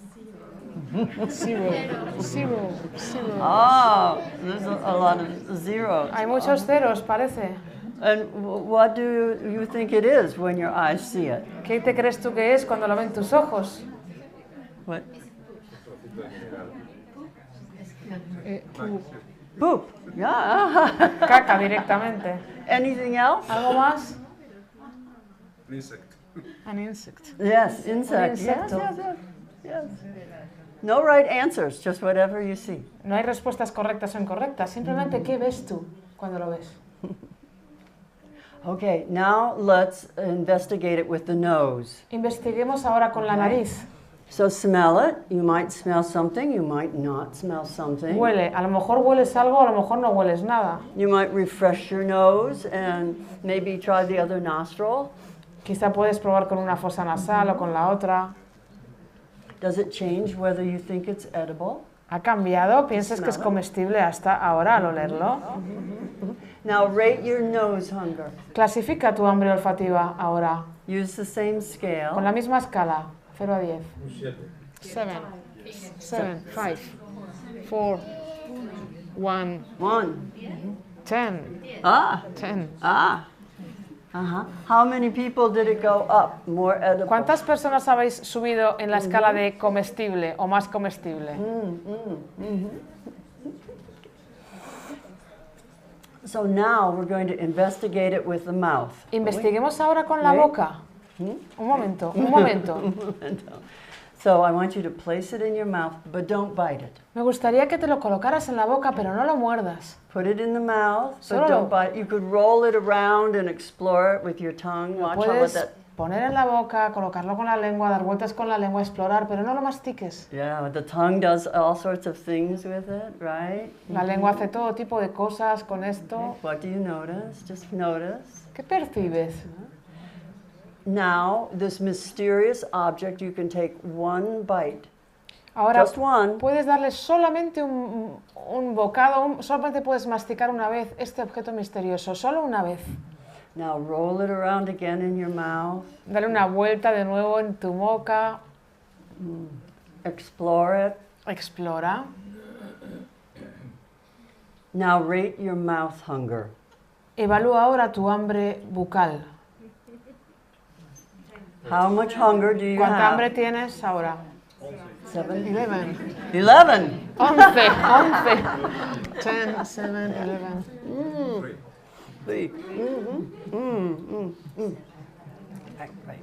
Zero. Oh, there's a lot of zeros. Hay muchos ceros, parece. And what do you think it is when your eyes see it? ¿Qué te crees tú que es cuando lo ven tus ojos? What? Poop. Yeah. Caca directamente. Anything else? ¿Algo más? Insect. An insect. Yes, insect. Un Yes, insecto. yes. No right answers, just whatever you see. No hay respuestas correctas o incorrectas, simplemente ¿qué ves tú cuando lo ves? Okay, now let's investigate it with the nose. Investiguemos ahora con la nariz. So smell it. You might smell something, you might not smell something. Huele, a lo mejor hueles algo, a lo mejor no hueles nada. You might refresh your nose and maybe try the other nostril. Quizá puedes probar con una fosa nasal o con la otra. Does it change whether you think it's edible? ¿Ha cambiado? ¿Piensas que es comestible hasta ahora al olerlo? Now rate your nose hunger. Clasifica tu hambre olfativa ahora, Use the same con scale. la misma escala, 0 a 10. 7. 7, 5, 4, 1, 1. 10, Ah. 10. Ah. Uh-huh. How many people did it go up? More edible. ¿Cuántas personas habéis subido en la escala de comestible o más comestible? So now we're going to investigate it with the mouth. Investiguemos ahora con la boca. Un momento, un momento. So I want you to place it in your mouth, but don't bite it. Me gustaría que te lo colocaras en la boca, pero no lo muerdas. Put it in the mouth, Solo- but don't bite. You could roll it around and explore it with your tongue. Watch how Puedes that. poner en la boca, colocarlo con la lengua, dar vueltas con la lengua, explorar, pero no lo mastiques. Yeah, the tongue does all sorts of things with it, right? La lengua hace todo tipo de cosas con esto. What do you notice? Just notice. ¿Qué percibes? Now, this mysterious object, you can take one bite. Ahora Just one. puedes darle solamente un bocado, solamente puedes masticar una vez este objeto misterioso, solo una vez. Now roll it around again in your mouth. Dale una vuelta de nuevo en tu boca. Explore it. Explora. Now rate your mouth hunger. Evalúa ahora tu hambre bucal. How much hunger do you ¿Cuánta hambre have? tienes ahora? 7? 11. 11. 11. 10, 7, 11. 3. Right.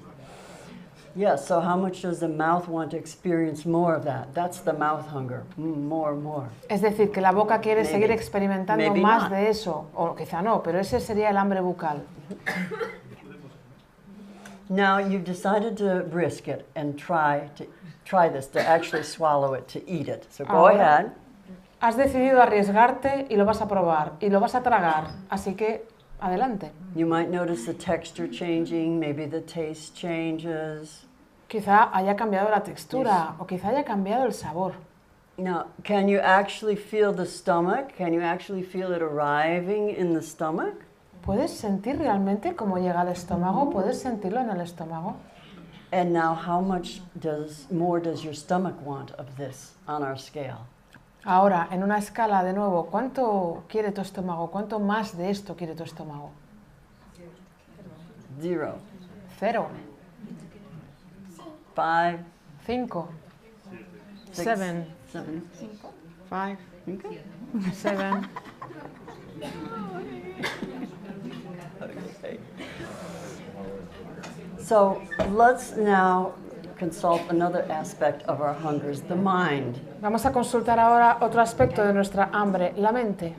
Yeah, so how much does the mouth want to experience more of that? That's the mouth hunger. More. Es decir, que la boca quiere Maybe. seguir experimentando Maybe más not. de eso, o quizá no, pero ese sería el hambre bucal. Now you've decided to risk it and try this, to actually swallow it, to eat it. So go ahead. Has decidido arriesgarte y lo vas a probar, y lo vas a tragar, así que adelante. You might notice the texture changing, maybe the taste changes. Quizá haya cambiado la textura, o quizá haya cambiado el sabor. Now, can you actually feel the stomach? Can you actually feel it arriving in the stomach? ¿Puedes sentir realmente cómo llega al estómago? ¿Puedes sentirlo en el estómago? And now how much more does your stomach want of this on our scale? Ahora, en una escala de nuevo, ¿cuánto quiere tu estómago? ¿Cuánto más de esto quiere tu estómago? 0. 0. 5. 5. 7. 7. 5. Okay. 7. Okay. So let's now consult another aspect of our hungers, the mind. Vamos a consultar ahora otro aspecto de nuestra hambre, la mente.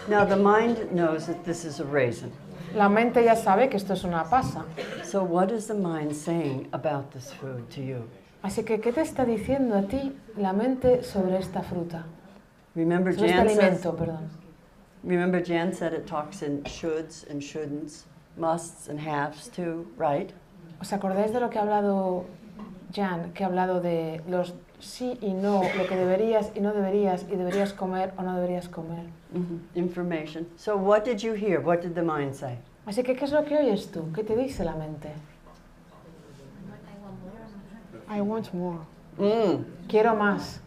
Now the mind knows that this is a raisin. La mente ya sabe que esto es una pasa. So what is the mind saying about this food to you? Así que, ¿qué te está diciendo a ti la mente sobre esta fruta? Remember Sobre este Jan alimento, perdón. Remember Jan said it talks in shoulds and shouldn'ts, musts and haves too, right? ¿Os acordáis de lo que ha hablado Jan? Que ha hablado de los sí y no, lo que deberías y no deberías, y deberías comer o no deberías comer. Information. So what did you hear? What did the mind say? Así que, ¿qué es lo que oyes tú? ¿Qué te dice la mente? I want more. Quiero más.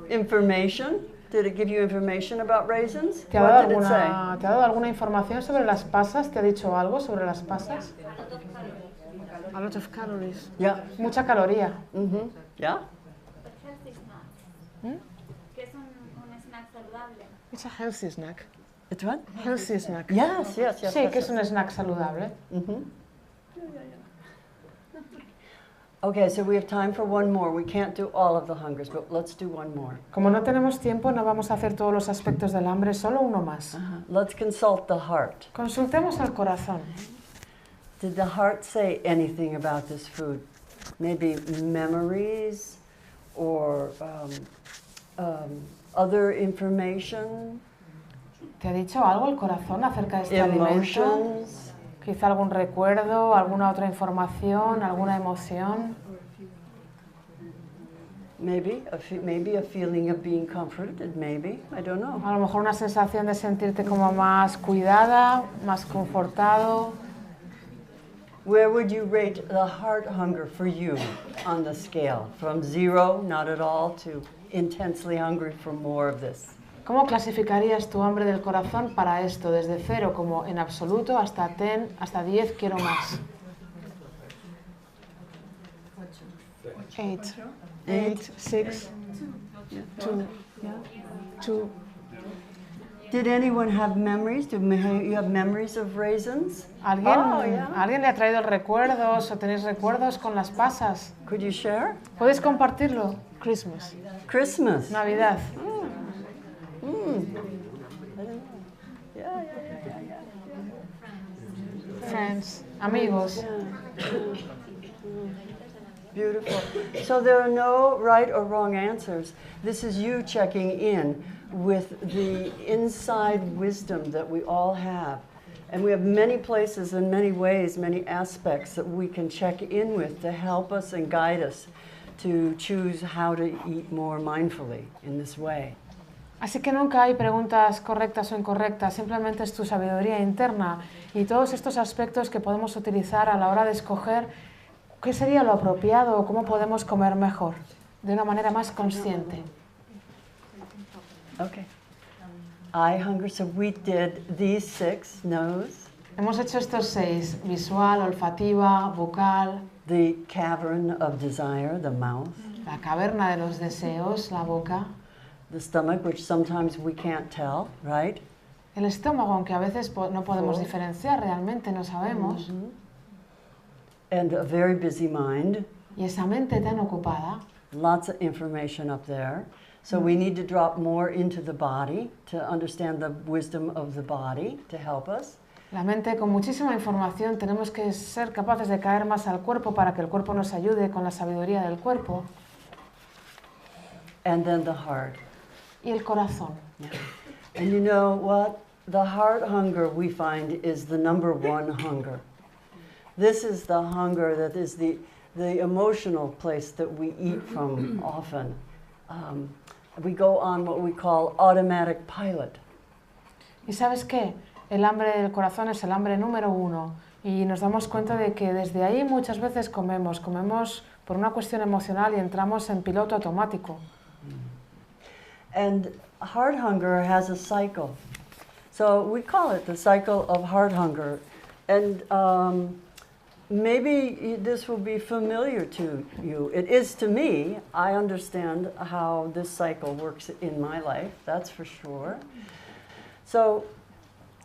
Information? Did it give you information about raisins? ¿Te ha What did it say? dado alguna información sobre las pasas? ¿Te ha dicho algo sobre las pasas? A lot of calories. Yeah. Mucha caloría. Yeah? Que es un snack saludable. It's a healthy snack. It's what? Healthy snack. Yes. Sí, que es un snack saludable. Okay, so we have time for one more. We can't do all of the hungers, but let's do one more. Como no tenemos tiempo, no vamos a hacer todos los aspectos del hambre, solo uno más. Let's consult the heart. Consultemos al corazón. Did the heart say anything about this food? Maybe memories or other information? ¿Te ha dicho algo el corazón acerca de este alimento? Emotions? Quizá algún recuerdo, alguna otra información, alguna emoción. Maybe a feeling of being comforted, maybe, I don't know. A lo mejor una sensación de sentirte como más cuidada, más confortado. Where would you rate the heart hunger for you on the scale? From 0, not at all, to intensely hungry for more of this? ¿Cómo clasificarías tu hambre del corazón para esto? Desde 0 como en absoluto hasta 10, hasta 10 quiero más. 8, 6, 2. Did anyone have memories? Do you have memories of raisins? ¿Alguien le ha traído recuerdos o tenéis recuerdos con las pasas? Could you share? ¿Podéis compartirlo? Christmas. Navidad. Friends, amigos. Beautiful. So there are no right or wrong answers. This is you checking in with the inside wisdom that we all have. And we have many places and many ways, many aspects that we can check in with to help us and guide us to choose how to eat more mindfully in this way. Así que nunca hay preguntas correctas o incorrectas, simplemente es tu sabiduría interna y todos estos aspectos que podemos utilizar a la hora de escoger qué sería lo apropiado o cómo podemos comer mejor, de una manera más consciente. Okay. I hunger, so we did these 6 no's. Hemos hecho estos 6, visual, olfativa, vocal, the cavern of desire, the mouth, la caverna de los deseos, la boca, the stomach, which sometimes we can't tell, right? el estómago, aunque a veces no podemos diferenciar, realmente no sabemos, And a very busy mind, y esa mente tan ocupada, lots of information up there. So we need to drop more into the body to understand the wisdom of the body to help us. la mente con muchísima información, tenemos que ser capaces de caer más al cuerpo para que el cuerpo nos ayude con la sabiduría del cuerpo. And then the heart. Y el corazón. Yeah. And you know what? The heart hunger we find is the number one hunger. This is the hunger that is the emotional place that we eat from often. We go on what we call automatic pilot. ¿Y sabes qué? El hambre del corazón es el hambre número 1 y nos damos cuenta de que desde ahí muchas veces comemos por una cuestión emocional y entramos en piloto automático. And heart hunger has a cycle. So we call it the cycle of heart hunger. And maybe this will be familiar to you. It is to me. I understand how this cycle works in my life, that's for sure. So,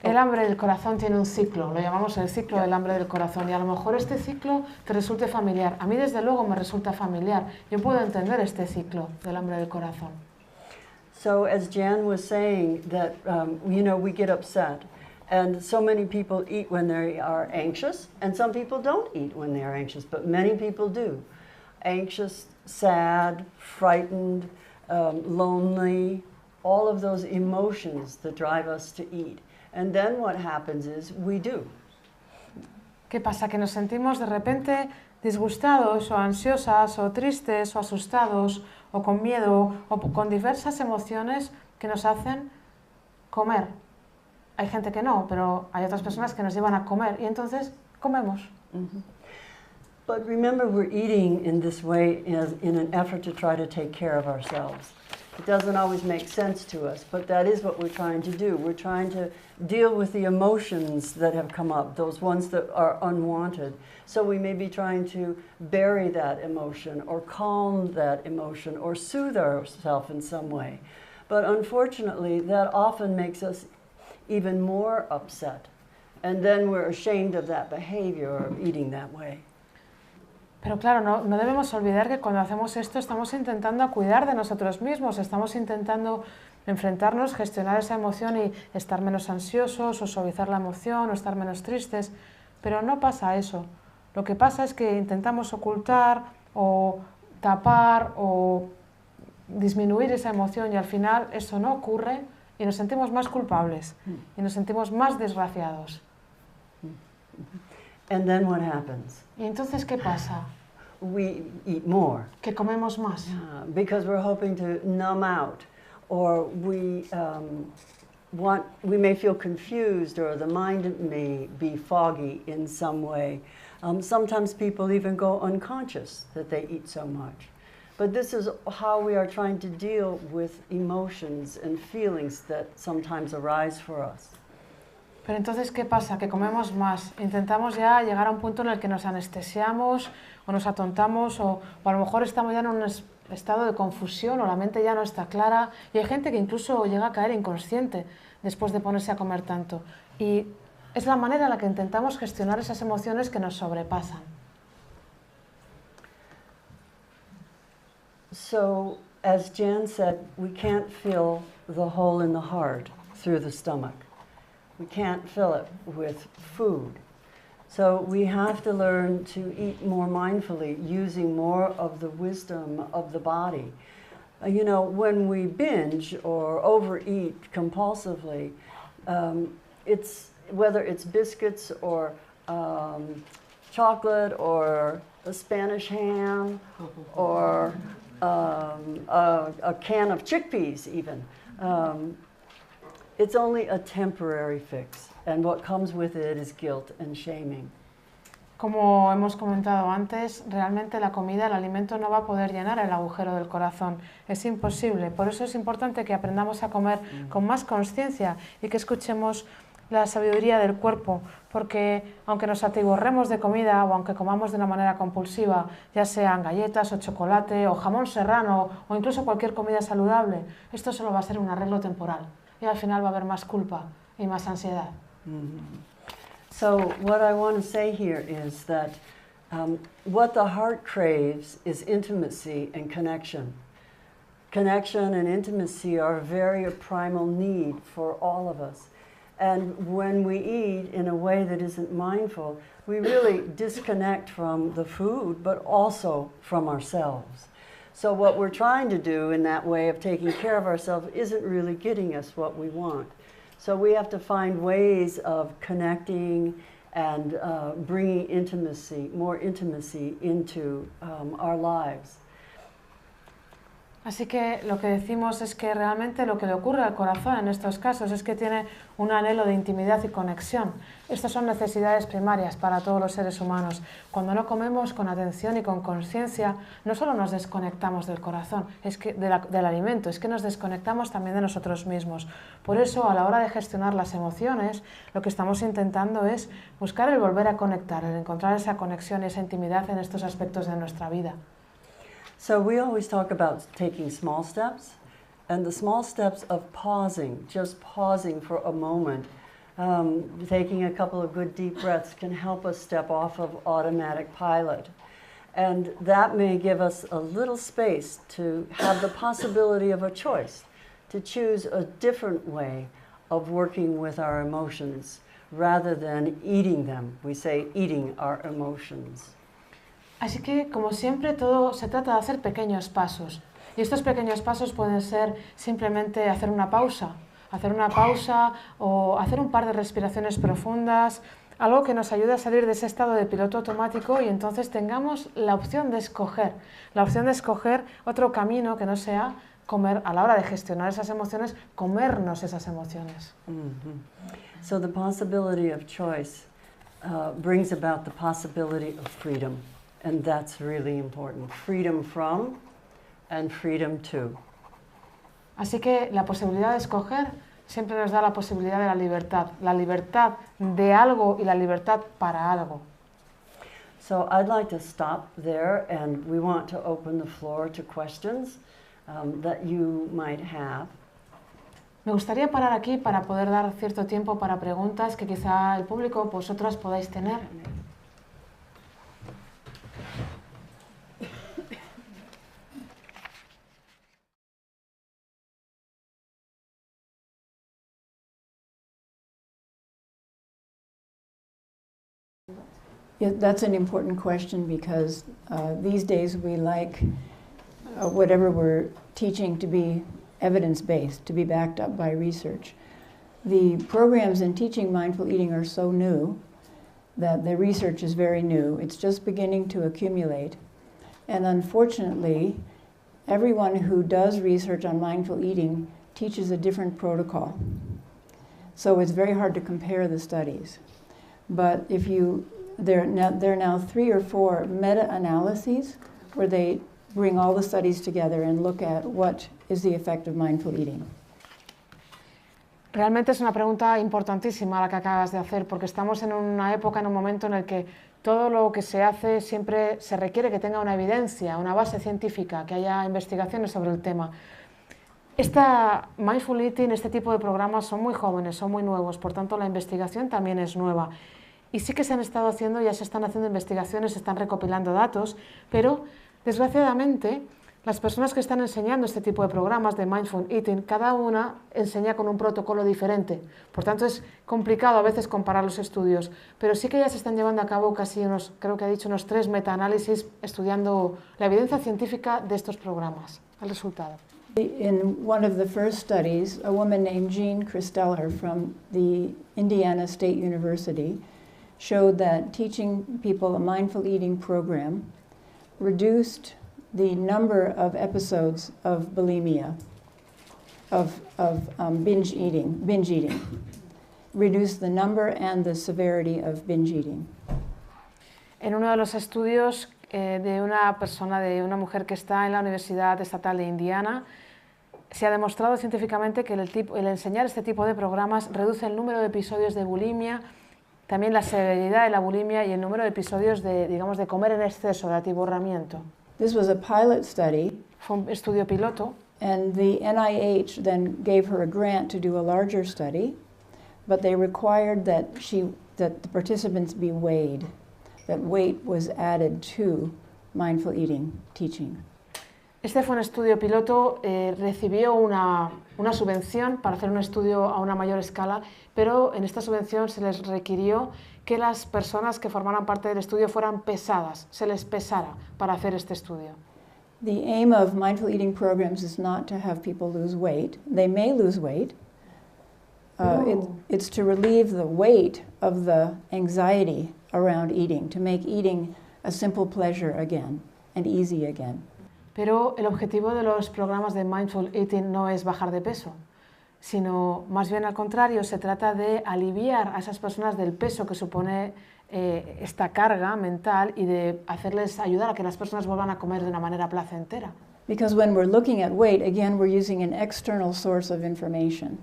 El hambre del corazón tiene un ciclo, lo llamamos el ciclo del hambre del corazón, y a lo mejor este ciclo te resulte familiar. A mí desde luego me resulta familiar. Yo puedo entender este ciclo del hambre del corazón. so as Jan was saying, that you know, we get upset. And so many people eat when they are anxious, and some people don't eat when they are anxious, but many people do. Anxious, sad, frightened, lonely, all of those emotions that drive us to eat. And then what happens is we do. ¿Qué pasa? Que nos sentimos de repente disgustados o ansiosas o tristes o asustados o con miedo o con diversas emociones que nos hacen comer. Hay gente que no, pero hay otras personas que nos llevan a comer y entonces comemos. But remember, we're eating in this way in an effort to try to take care of ourselves. It doesn't always make sense to us, but that is what we're trying to do. We're trying to deal with the emotions that have come up, those ones that are unwanted. So we may be trying to bury that emotion or calm that emotion or soothe ourselves in some way. But unfortunately, that often makes us even more upset. And then we're ashamed of that behavior of eating that way. Pero claro, no debemos olvidar que cuando hacemos esto estamos intentando cuidar de nosotros mismos, estamos intentando enfrentarnos, gestionar esa emoción y estar menos ansiosos o suavizar la emoción o estar menos tristes, pero no pasa eso. Lo que pasa es que intentamos ocultar o tapar o disminuir esa emoción y al final eso no ocurre y nos sentimos más culpables y nos sentimos más desgraciados. And then what happens? ¿Y entonces qué pasa? We eat more. Que comemos más. Because we're hoping to numb out, or we may feel confused, or the mind may be foggy in some way. Sometimes people even go unconscious that they eat so much. But this is how we are trying to deal with emotions and feelings that sometimes arise for us. Pero entonces, ¿qué pasa? Que comemos más. Intentamos ya llegar a un punto en el que nos anestesiamos o nos atontamos o a lo mejor estamos ya en un estado de confusión o la mente ya no está clara. Y hay gente que incluso llega a caer inconsciente después de ponerse a comer tanto. Y es la manera en la que intentamos gestionar esas emociones que nos sobrepasan. So, as Jan said, we can't fill the hole in the heart through the stomach. We can't fill it with food. So we have to learn to eat more mindfully, using more of the wisdom of the body. You know, when we binge or overeat compulsively, it's whether it's biscuits or chocolate or a Spanish ham or a can of chickpeas even. It's only a temporary fix, and what comes with it is guilt and shaming. Como hemos comentado antes, realmente la comida, el alimento no va a poder llenar el agujero del corazón. Es imposible. Por eso es importante que aprendamos a comer con más conciencia y que escuchemos la sabiduría del cuerpo, porque aunque nos atiborremos de comida o aunque comamos de una manera compulsiva, ya sean galletas o chocolate o jamón serrano o incluso cualquier comida saludable, esto solo va a ser un arreglo temporal y al final va a haber más culpa y más ansiedad. So what I want to say here is that what the heart craves is intimacy and connection. Connection and intimacy are a very primal need for all of us. And when we eat in a way that isn't mindful, we really disconnect from the food, but also from ourselves. So what we're trying to do in that way of taking care of ourselves isn't really getting us what we want. So we have to find ways of connecting and bringing intimacy, more intimacy into our lives. Así que lo que decimos es que realmente lo que le ocurre al corazón en estos casos es que tiene un anhelo de intimidad y conexión. Estas son necesidades primarias para todos los seres humanos. Cuando no comemos con atención y con conciencia, no solo nos desconectamos del corazón, es que del alimento, es que nos desconectamos también de nosotros mismos. Por eso, a la hora de gestionar las emociones, lo que estamos intentando es buscar el volver a conectar, el encontrar esa conexión y esa intimidad en estos aspectos de nuestra vida. So we always talk about taking small steps, and the small steps of pausing, just pausing for a moment, taking a couple of good deep breaths can help us step off of automatic pilot. And that may give us a little space to have the possibility of a choice, to choose a different way of working with our emotions rather than eating them. We say eating our emotions. Así que, como siempre, todo se trata de hacer pequeños pasos. Y estos pequeños pasos pueden ser simplemente hacer una pausa o hacer un par de respiraciones profundas, algo que nos ayude a salir de ese estado de piloto automático y entonces tengamos la opción de escoger otro camino que no sea comer, a la hora de gestionar esas emociones, comernos esas emociones. So the possibility of choice brings about the possibility of freedom. And that's really important. Freedom from and freedom to. Así que la posibilidad de escoger siempre nos da la posibilidad de la libertad de algo y la libertad para algo. So I'd like to stop there, and we want to open the floor to questions that you might have. Me gustaría parar aquí para poder dar cierto tiempo para preguntas que quizá el público, vosotras, podáis tener. Yeah, that's an important question because these days we like whatever we're teaching to be evidence-based, to be backed up by research. The programs in teaching mindful eating are so new that the research is very new. It's just beginning to accumulate. And unfortunately, everyone who does research on mindful eating teaches a different protocol. So it's very hard to compare the studies. But if you there are now 3 or 4 meta-analyses where they bring all the studies together and look at what is the effect of mindful eating. Realmente es una pregunta importantísima la que acabas de hacer, porque estamos en una época, en un momento en el que todo lo que se hace siempre se requiere que tenga una evidencia, una base científica, que haya investigaciones sobre el tema. Esta Mindful Eating, este tipo de programas son muy jóvenes, son muy nuevos, por tanto la investigación también es nueva. Y sí que se han estado haciendo, ya se están haciendo investigaciones, se están recopilando datos, pero desgraciadamente las personas que están enseñando este tipo de programas de Mindful Eating, cada una enseña con un protocolo diferente. Por tanto es complicado a veces comparar los estudios, pero sí que ya se están llevando a cabo casi unos, creo que ha dicho, unos 3 meta-análisis estudiando la evidencia científica de estos programas, el resultado. In one of the first studies, a woman named Jean Christeller from the Indiana State University showed that teaching people a mindful eating program reduced the number of episodes of bulimia, of binge eating, reduced the number and the severity of binge eating. En uno de los estudios de una mujer que está en la Universidad Estatal de Indiana, Se ha demostrado científicamente que el enseñar este tipo de programas reduce el número de episodios de bulimia, también la severidad de la bulimia y el número de episodios de, digamos, de comer en exceso, de atiborramiento. This was a pilot study, Fue un estudio piloto, and the NIH then gave her a grant to do a larger study, but they required that the participants be weighed, that weight was added to mindful eating teaching. Este fue un estudio piloto, recibió una subvención para hacer un estudio a una mayor escala, pero en esta subvención se les requirió que las personas que formaran parte del estudio fueran pesadas, se les pesara para hacer este estudio. The aim of mindful eating programs is not to have people lose weight. They may lose weight. It's to relieve the weight of the anxiety around eating, to make eating a simple pleasure again and easy again. Pero el objetivo de los programas de Mindful Eating no es bajar de peso, sino más bien al contrario, se trata de aliviar a esas personas del peso que supone esta carga mental y de ayudar a que las personas vuelvan a comer de una manera placentera. Because when we're looking at weight, again, we're using an external source of information.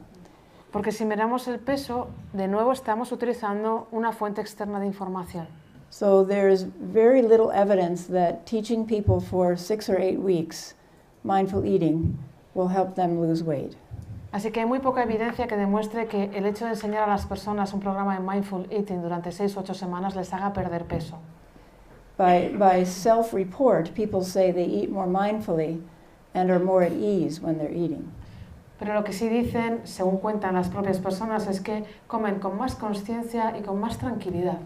Porque si miramos el peso, de nuevo estamos utilizando una fuente externa de información. So there's very little evidence that teaching people for 6 or 8 weeks mindful eating will help them lose weight. Así que hay muy poca evidencia que demuestre que el hecho de enseñar a las personas un programa de Mindful Eating durante 6 o 8 semanas les haga perder peso. By self-report, people say they eat more mindfully and are more at ease when they're eating. Pero lo que sí dicen, según cuentan las propias personas, es que comen con más conciencia y con más tranquilidad.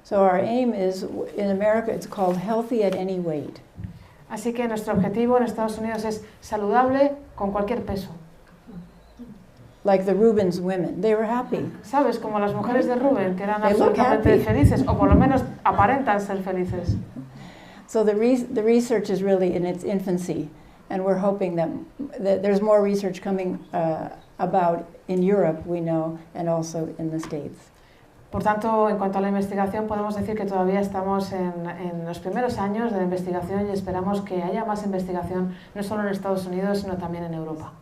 So our aim is, in America, it's called healthy at any weight. Así que nuestro objetivo en Estados Unidos es saludable con cualquier peso. Like the Rubens women, they were happy. ¿Sabes? Como las mujeres de Rubén, que eran They look absolutamente happy. felices, o por lo menos aparentan ser felices. So the research is really in its infancy, and we're hoping that there's more research coming about in Europe, we know, and also in the States. Por tanto, en cuanto a la investigación, podemos decir que todavía estamos en los primeros años de la investigación y esperamos que haya más investigación, no solo en Estados Unidos, sino también en Europa.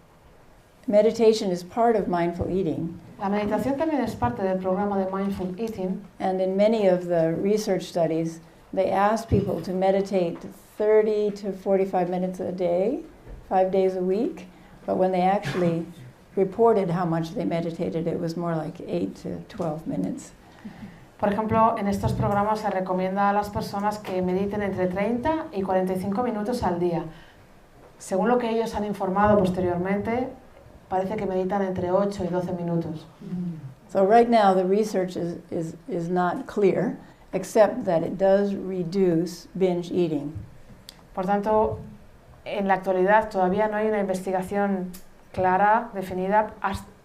Meditation is part of mindful eating, La meditación también es parte del programa de Mindful Eating, and in many of the research studies, they ask people to meditate 30 to 45 minutes a day, 5 days a week, but when they actually reported how much they meditated, it was more like 8 to 12 minutes. Por ejemplo, en estos programas se recomienda a las personas que mediten entre 30 y 45 minutos al día. Según lo que ellos han informado posteriormente, parece que meditan entre 8 y 12 minutos. So right now the research is not clear, except that it does reduce binge eating. Por tanto, en la actualidad todavía no hay una investigación clara, definida,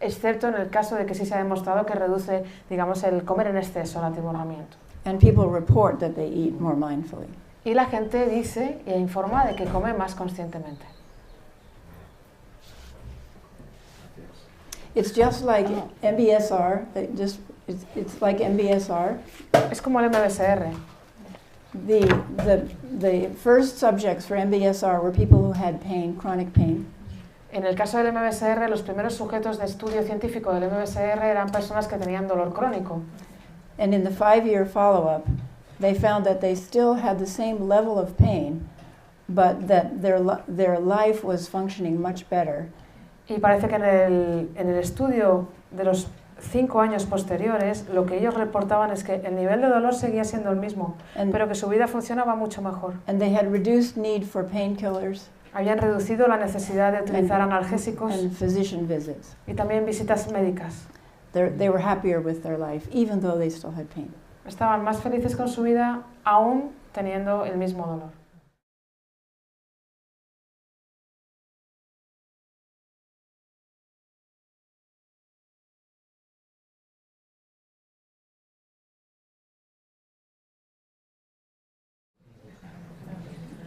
excepto en el caso de que sí se ha demostrado que reduce, digamos, el comer en exceso, el atiborramiento. And people report that they eat more mindfully. Y la gente dice e informa de que come más conscientemente. It's just like MBSR, it's like MBSR. Es como el MBSR. The first subjects for MBSR were people who had pain, chronic pain. En el caso del MBSR, los primeros sujetos de estudio científico del MBSR eran personas que tenían dolor crónico. And in the 5-year follow-up, they found that they still had the same level of pain, but that their life was functioning much better. Y parece que en el estudio de los 5 años posteriores, lo que ellos reportaban es que el nivel de dolor seguía siendo el mismo, pero que su vida funcionaba mucho mejor. And they had reduced need for painkillers. Habían reducido la necesidad de utilizar analgésicos and physician visits. y también visitas médicas. They were happier with their life, even though they still had pain. Estaban más felices con su vida, aún teniendo el mismo dolor.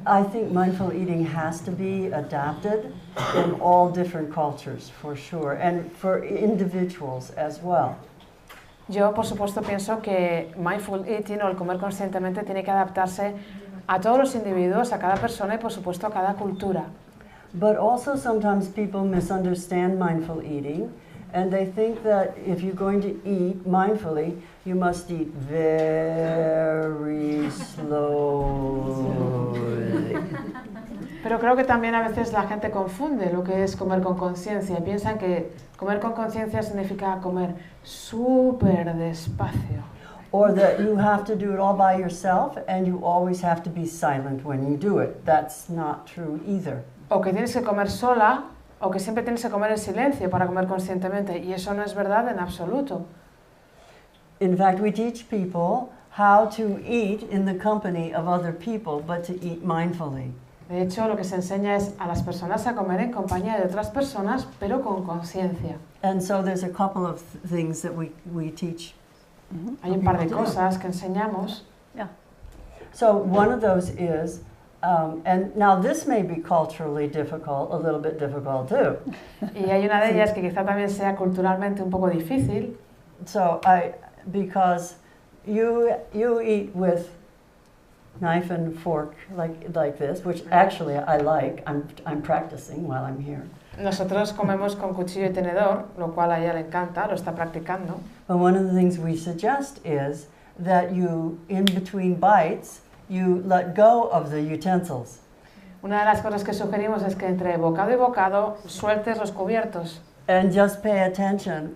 I think mindful eating has to be adapted in all different cultures, for sure, and for individuals as well. Yo, por supuesto, pienso que mindful eating o el comer conscientemente tiene que adaptarse a todos los individuos, a cada persona y, por supuesto, a cada cultura. But also sometimes people misunderstand mindful eating, and they think that if you're going to eat mindfully, you must eat very slowly. Pero creo que también a veces la gente confunde lo que es comer con conciencia y piensan que comer con conciencia significa comer súper despacio. Or that you have to do it all by yourself and you always have to be silent when you do it. That's not true either. O que tienes que comer sola, o que siempre tienes que comer en silencio para comer conscientemente, y eso no es verdad en absoluto. In fact, we teach people how to eat in the company of other people, but to eat mindfully. De hecho, lo que se enseña es a las personas a comer en compañía de otras personas, pero con conciencia. And so there's a couple of things that we teach. Hay un par de cosas que enseñamos. Yeah. So one of those is, and now this may be culturally difficult, a little bit difficult too. Y hay una de ellas que quizá también sea culturalmente un poco difícil. So because you eat with knife and fork like this, which actually I like. I'm practicing while I'm here. Nosotros comemos con cuchillo y tenedor, lo cual a ella le encanta, lo está practicando. But one of the things we suggest is that you, in between bites, you let go of the utensils. Una de las cosas que sugerimos es que entre bocado y bocado sueltes los cubiertos. And just pay attention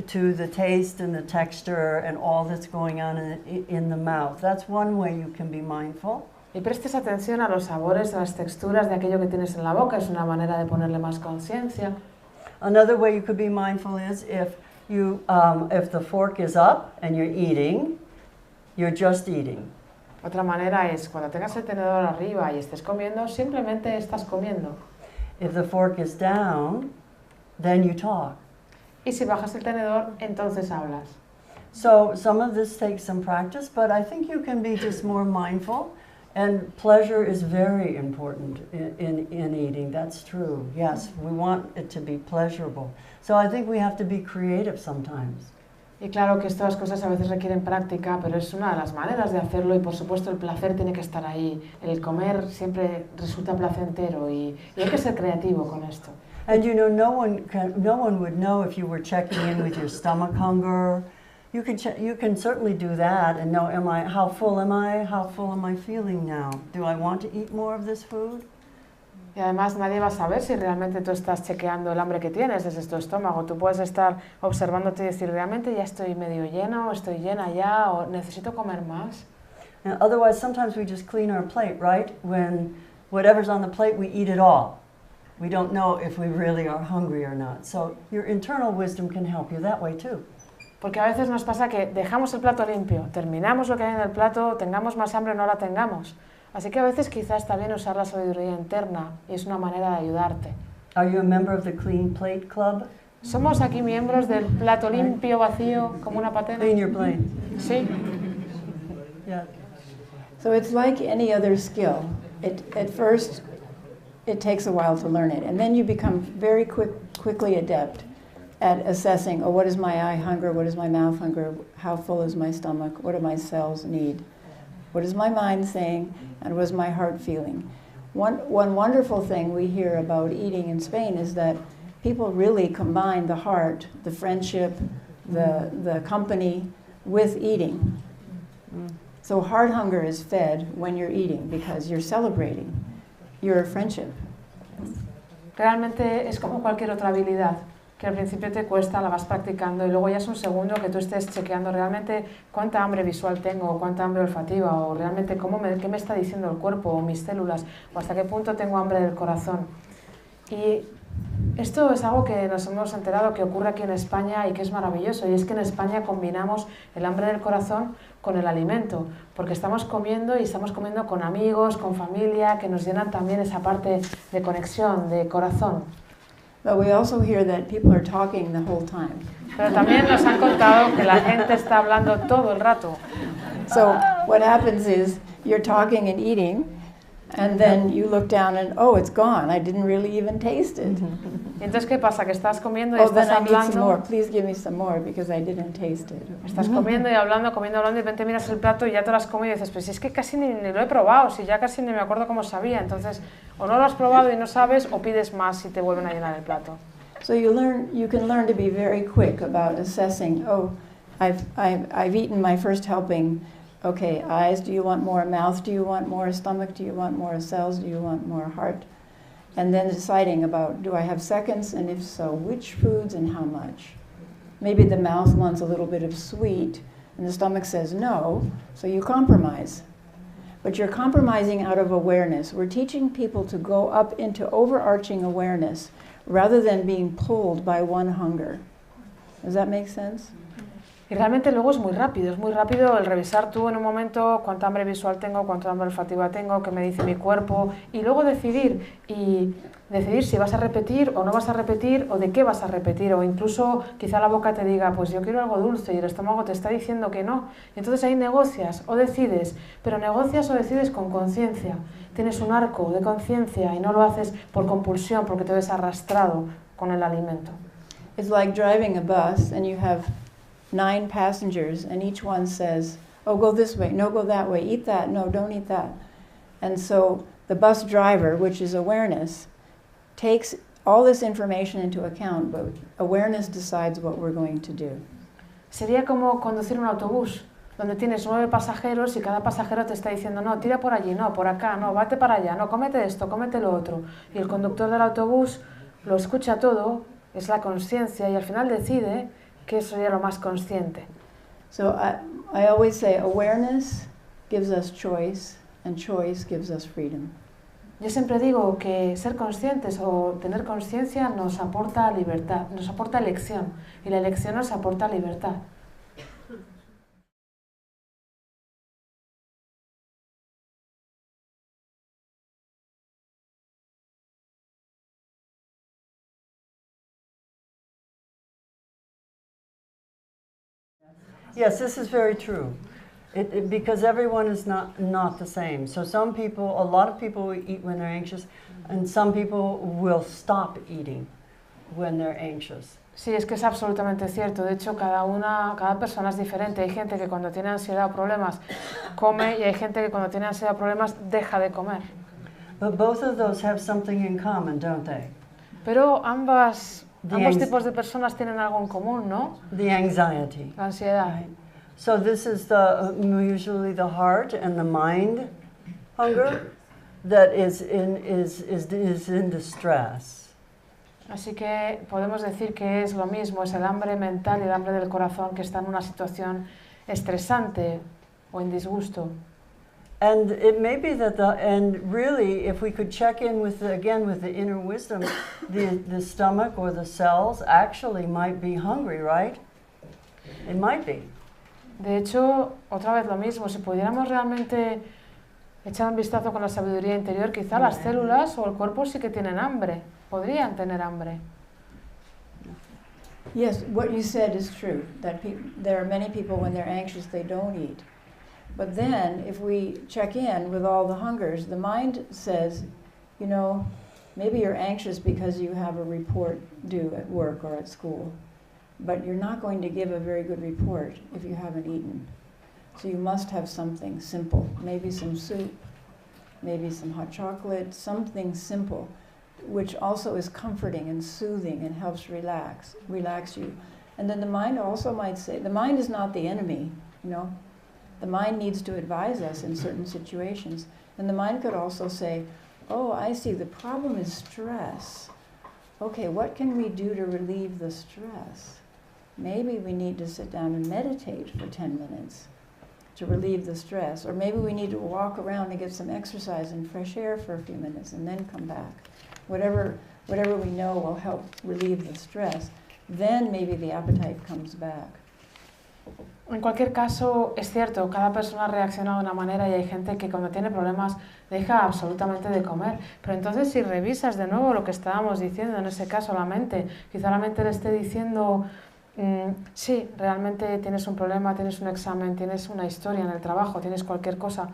to the taste and the texture and all that's going on in the mouth. That's one way you can be mindful. Y prestes atención a los sabores, a las texturas de aquello que tienes en la boca. Es una manera de ponerle más conciencia. Another way you could be mindful is if the fork is up and you're eating, you're just eating. Otra manera es cuando tengas el tenedor arriba y estés comiendo, simplemente estás comiendo. If the fork is down, then you talk. Y si bajas el tenedor, entonces hablas. So some of this takes some practice, but I think you can be just more mindful. And pleasure is very important in eating. That's true. Yes, we want it to be pleasurable. So I think we have to be creative sometimes. Y claro que estas cosas a veces requieren práctica, pero es una de las maneras de hacerlo y por supuesto el placer tiene que estar ahí. El comer siempre resulta placentero y hay que ser creativo con esto. And you know, no one would know if you were checking in with your stomach hunger. You can certainly do that and know, how full am I? How full am I feeling now? Do I want to eat more of this food? Y además nadie va a saber si realmente tú estás chequeando el hambre que tienes desde tu estómago. Tú puedes estar observándote y decir, realmente ya estoy medio lleno, o estoy llena ya, o necesito comer más. And otherwise, sometimes we just clean our plate, right? When whatever's on the plate, we eat it all. We don't know if we really are hungry or not. So your internal wisdom can help you that way too. Porque a veces nos pasa que dejamos el plato limpio, terminamos lo que hay en el plato, tengamos más hambre o no la tengamos. Así que a veces quizás está bien usar la sabiduría interna y es una manera de ayudarte. Are you a member of the Clean Plate Club? ¿Somos aquí miembros del plato limpio, vacío, como una patena? Clean your plate. Sí. Yeah. So it's like any other skill. At first, it takes a while to learn it, and then you become very quickly adept at assessing, oh, what is my eye hunger, what is my mouth hunger, how full is my stomach, what do my cells need, what is my mind saying, and what is my heart feeling. One wonderful thing we hear about eating in Spain is that people really combine the heart, the friendship, the company with eating. So heart hunger is fed when you're eating because you're celebrating your friendship. Realmente es como cualquier otra habilidad, que al principio te cuesta, la vas practicando y luego ya es un segundo que tú estés chequeando realmente cuánta hambre visual tengo, o cuánta hambre olfativa, o realmente qué me está diciendo el cuerpo o mis células, o hasta qué punto tengo hambre del corazón. Y esto es algo que nos hemos enterado que ocurre aquí en España y que es maravilloso, y es que en España combinamos el hambre del corazón con el alimento, porque estamos comiendo y estamos comiendo con amigos, con familia, que nos llenan también esa parte de conexión, de corazón. But we also hear that people are talking the whole time. Pero también nos han contado que la gente está hablando todo el rato. So what happens is you're talking and eating, And then you look down and, oh, it's gone. I didn't really even taste it. Y entonces, ¿qué pasa? Que estás comiendo y Oh, estás then I need some more. hablando. Please give me some more because I didn't taste it. Estás comiendo y hablando, y de repente miras el plato y ya te lo has comido y dices, pues si es que casi ni lo he probado, si ya casi ni me acuerdo cómo sabía. Entonces, o no lo has probado y no sabes, o pides más y te vuelven a llenar el plato. So you can learn to be very quick about assessing, oh, I've eaten my first helping. Okay, eyes, do you want more? Mouth, do you want more? Stomach, do you want more? Cells, do you want more? Heart? And then deciding about, do I have seconds? And if so, which foods and how much? Maybe the mouth wants a little bit of sweet, and the stomach says no, so you compromise. But you're compromising out of awareness. We're teaching people to go up into overarching awareness rather than being pulled by one hunger. Does that make sense? Y realmente luego es muy rápido el revisar tú en un momento cuánta hambre visual tengo, cuánta hambre olfativa tengo, qué me dice mi cuerpo, y luego decidir si vas a repetir o no vas a repetir, o de qué vas a repetir, o incluso quizá la boca te diga, pues yo quiero algo dulce y el estómago te está diciendo que no, y entonces ahí negocias o decides, pero negocias o decides con conciencia, tienes un arco de conciencia y no lo haces por compulsión porque te ves arrastrado con el alimento. It's like driving a bus and you have 9 passengers, and each one says, oh, go this way, no, go that way, eat that, no, don't eat that. And so the bus driver, which is awareness, takes all this information into account, but awareness decides what we're going to do. Sería como conducir un autobús, donde tienes 9 pasajeros y cada pasajero te está diciendo, no, tira por allí, no, por acá, no, vate para allá, no, cómete esto, cómete lo otro. Y el conductor del autobús lo escucha todo, es la conciencia, y al final decide que eso sería lo más consciente. So I always say awareness gives us choice, and choice gives us freedom. Yo siempre digo que ser conscientes o tener conciencia nos aporta libertad, nos aporta elección, y la elección nos aporta libertad. Yes, this is very true. Because everyone is not the same. So some people, a lot of people will eat when they're anxious, and some people will stop eating when they're anxious. Sí, es que es absolutamente cierto. De hecho, cada persona es diferente. Hay gente que cuando tiene ansiedad o problemas come, y hay gente que cuando tiene ansiedad o problemas deja de comer. But both of those have something in common, don't they? Pero ambos tipos de personas tienen algo en común, ¿no? The anxiety. La ansiedad. Right. So this is usually the heart and the mind hunger that is in distress. Así que podemos decir que es lo mismo, es el hambre mental y el hambre del corazón que está en una situación estresante o en disgusto. And it may be that really, if we could check in with the inner wisdom, the stomach or the cells actually might be hungry, right? It might be. De hecho, otra vez lo mismo, si pudiéramos realmente echar un vistazo con la sabiduría interior, quizá las células o el cuerpo sí que tienen hambre, podrían tener hambre. Yes, what you said is true, that there are many people when they're anxious they don't eat. But then, if we check in with all the hungers, the mind says, you know, maybe you're anxious because you have a report due at work or at school, but you're not going to give a very good report if you haven't eaten. So you must have something simple, maybe some soup, maybe some hot chocolate, something simple, which also is comforting and soothing and helps relax you. And then the mind also might say, the mind is not the enemy, you know. The mind needs to advise us in certain situations. And the mind could also say, oh, I see, the problem is stress. Okay, what can we do to relieve the stress? Maybe we need to sit down and meditate for 10 minutes to relieve the stress. Or maybe we need to walk around and get some exercise and fresh air for a few minutes and then come back. Whatever we know will help relieve the stress. Then maybe the appetite comes back. En cualquier caso, es cierto, cada persona reacciona de una manera y hay gente que cuando tiene problemas deja absolutamente de comer. Pero entonces si revisas de nuevo lo que estábamos diciendo, en ese caso la mente, quizá la mente le esté diciendo, sí, realmente tienes un problema, tienes un examen, tienes una historia en el trabajo, tienes cualquier cosa,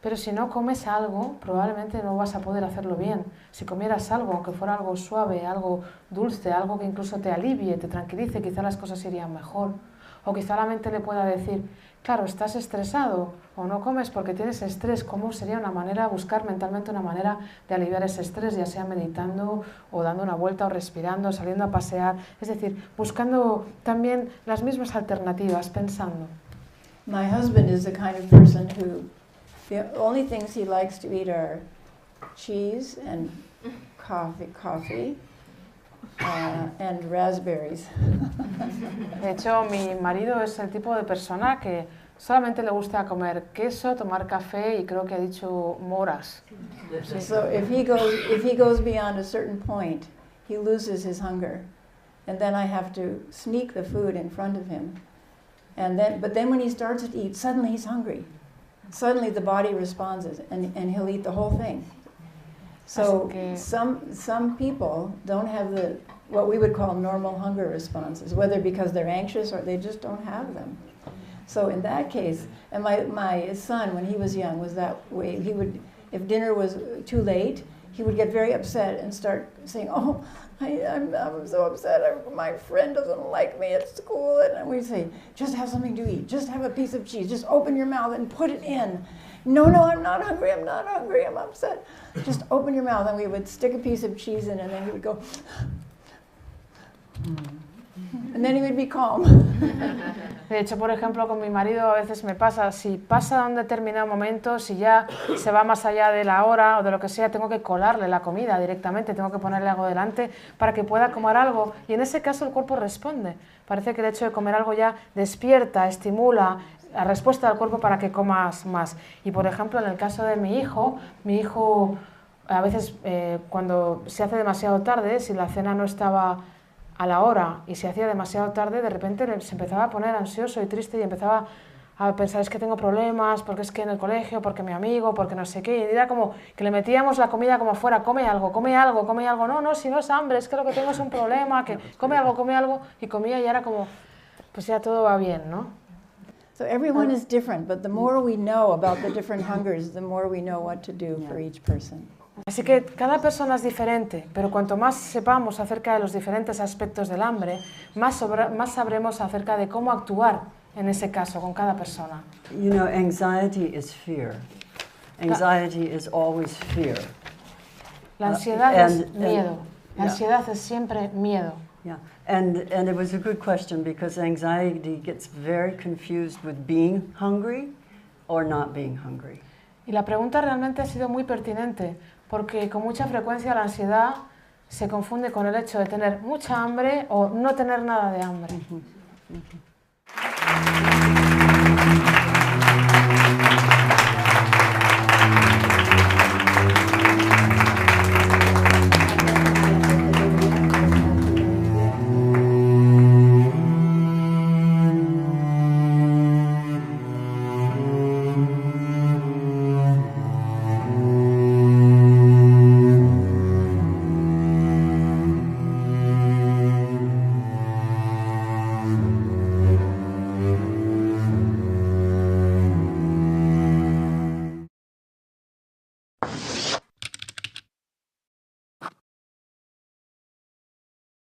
pero si no comes algo, probablemente no vas a poder hacerlo bien. Si comieras algo, aunque fuera algo suave, algo dulce, algo que incluso te alivie, te tranquilice, quizá las cosas irían mejor. O quizá la mente le pueda decir, claro, estás estresado o no comes porque tienes estrés. ¿Cómo sería una manera, buscar mentalmente una manera de aliviar ese estrés, ya sea meditando o dando una vuelta o respirando, saliendo a pasear? Es decir, buscando también las mismas alternativas, pensando. My husband is the kind of person who the only things he likes to eat are cheese and coffee and raspberries. De hecho, mi marido es el tipo de persona que solamente le gusta comer queso, tomar café y creo que ha dicho moras. So if he goes beyond a certain point, he loses his hunger, and then I have to sneak the food in front of him. But then when he starts to eat, suddenly he's hungry. Suddenly the body responds, and he'll eat the whole thing. So some people don't have what we would call normal hunger responses, whether because they're anxious or they just don't have them. So in that case, and my son, when he was young, was that way. He would, if dinner was too late, he would get very upset and start saying, "Oh, I'm so upset. My friend doesn't like me at school." And we'd say, "Just have something to eat. Just have a piece of cheese. Just open your mouth and put it in." "No, I'm not hungry. I'm not hungry. I'm upset." "Just open your mouth." And we would stick a piece of cheese in, and then he would go, and then he would be calm. De hecho, por ejemplo, con mi marido a veces me pasa, si pasa un determinado momento, si ya se va más allá de la hora o de lo que sea, tengo que colarle la comida directamente, tengo que ponerle algo delante para que pueda comer algo, y en ese caso el cuerpo responde. Parece que el hecho de comer algo ya despierta, estimula la respuesta del cuerpo para que comas más. Y por ejemplo, en el caso de mi hijo a veces cuando se hace demasiado tarde, si la cena no estaba a la hora y se hacía demasiado tarde, de repente se empezaba a poner ansioso y triste y empezaba a pensar, es que tengo problemas, porque es que en el colegio, porque mi amigo, porque no sé qué, y era como que le metíamos la comida como fuera, come algo, no, si no es hambre, es que lo que tengo es un problema, que come algo, y comía y era como, pues ya todo va bien, ¿no? So everyone is different, but the more we know about the different hungers, the more we know what to do for each person. Así que cada persona es diferente, pero cuanto más sepamos acerca de los diferentes aspectos del hambre, más sabremos acerca de cómo actuar en ese caso con cada persona. You know, anxiety is fear. Anxiety is always fear. La ansiedad es miedo. La ansiedad es siempre miedo. Yeah, and it was a good question because anxiety gets very confused with being hungry or not being hungry. Y la pregunta realmente ha sido muy pertinente, porque con mucha frecuencia la ansiedad se confunde con el hecho de tener mucha hambre o no tener nada de hambre.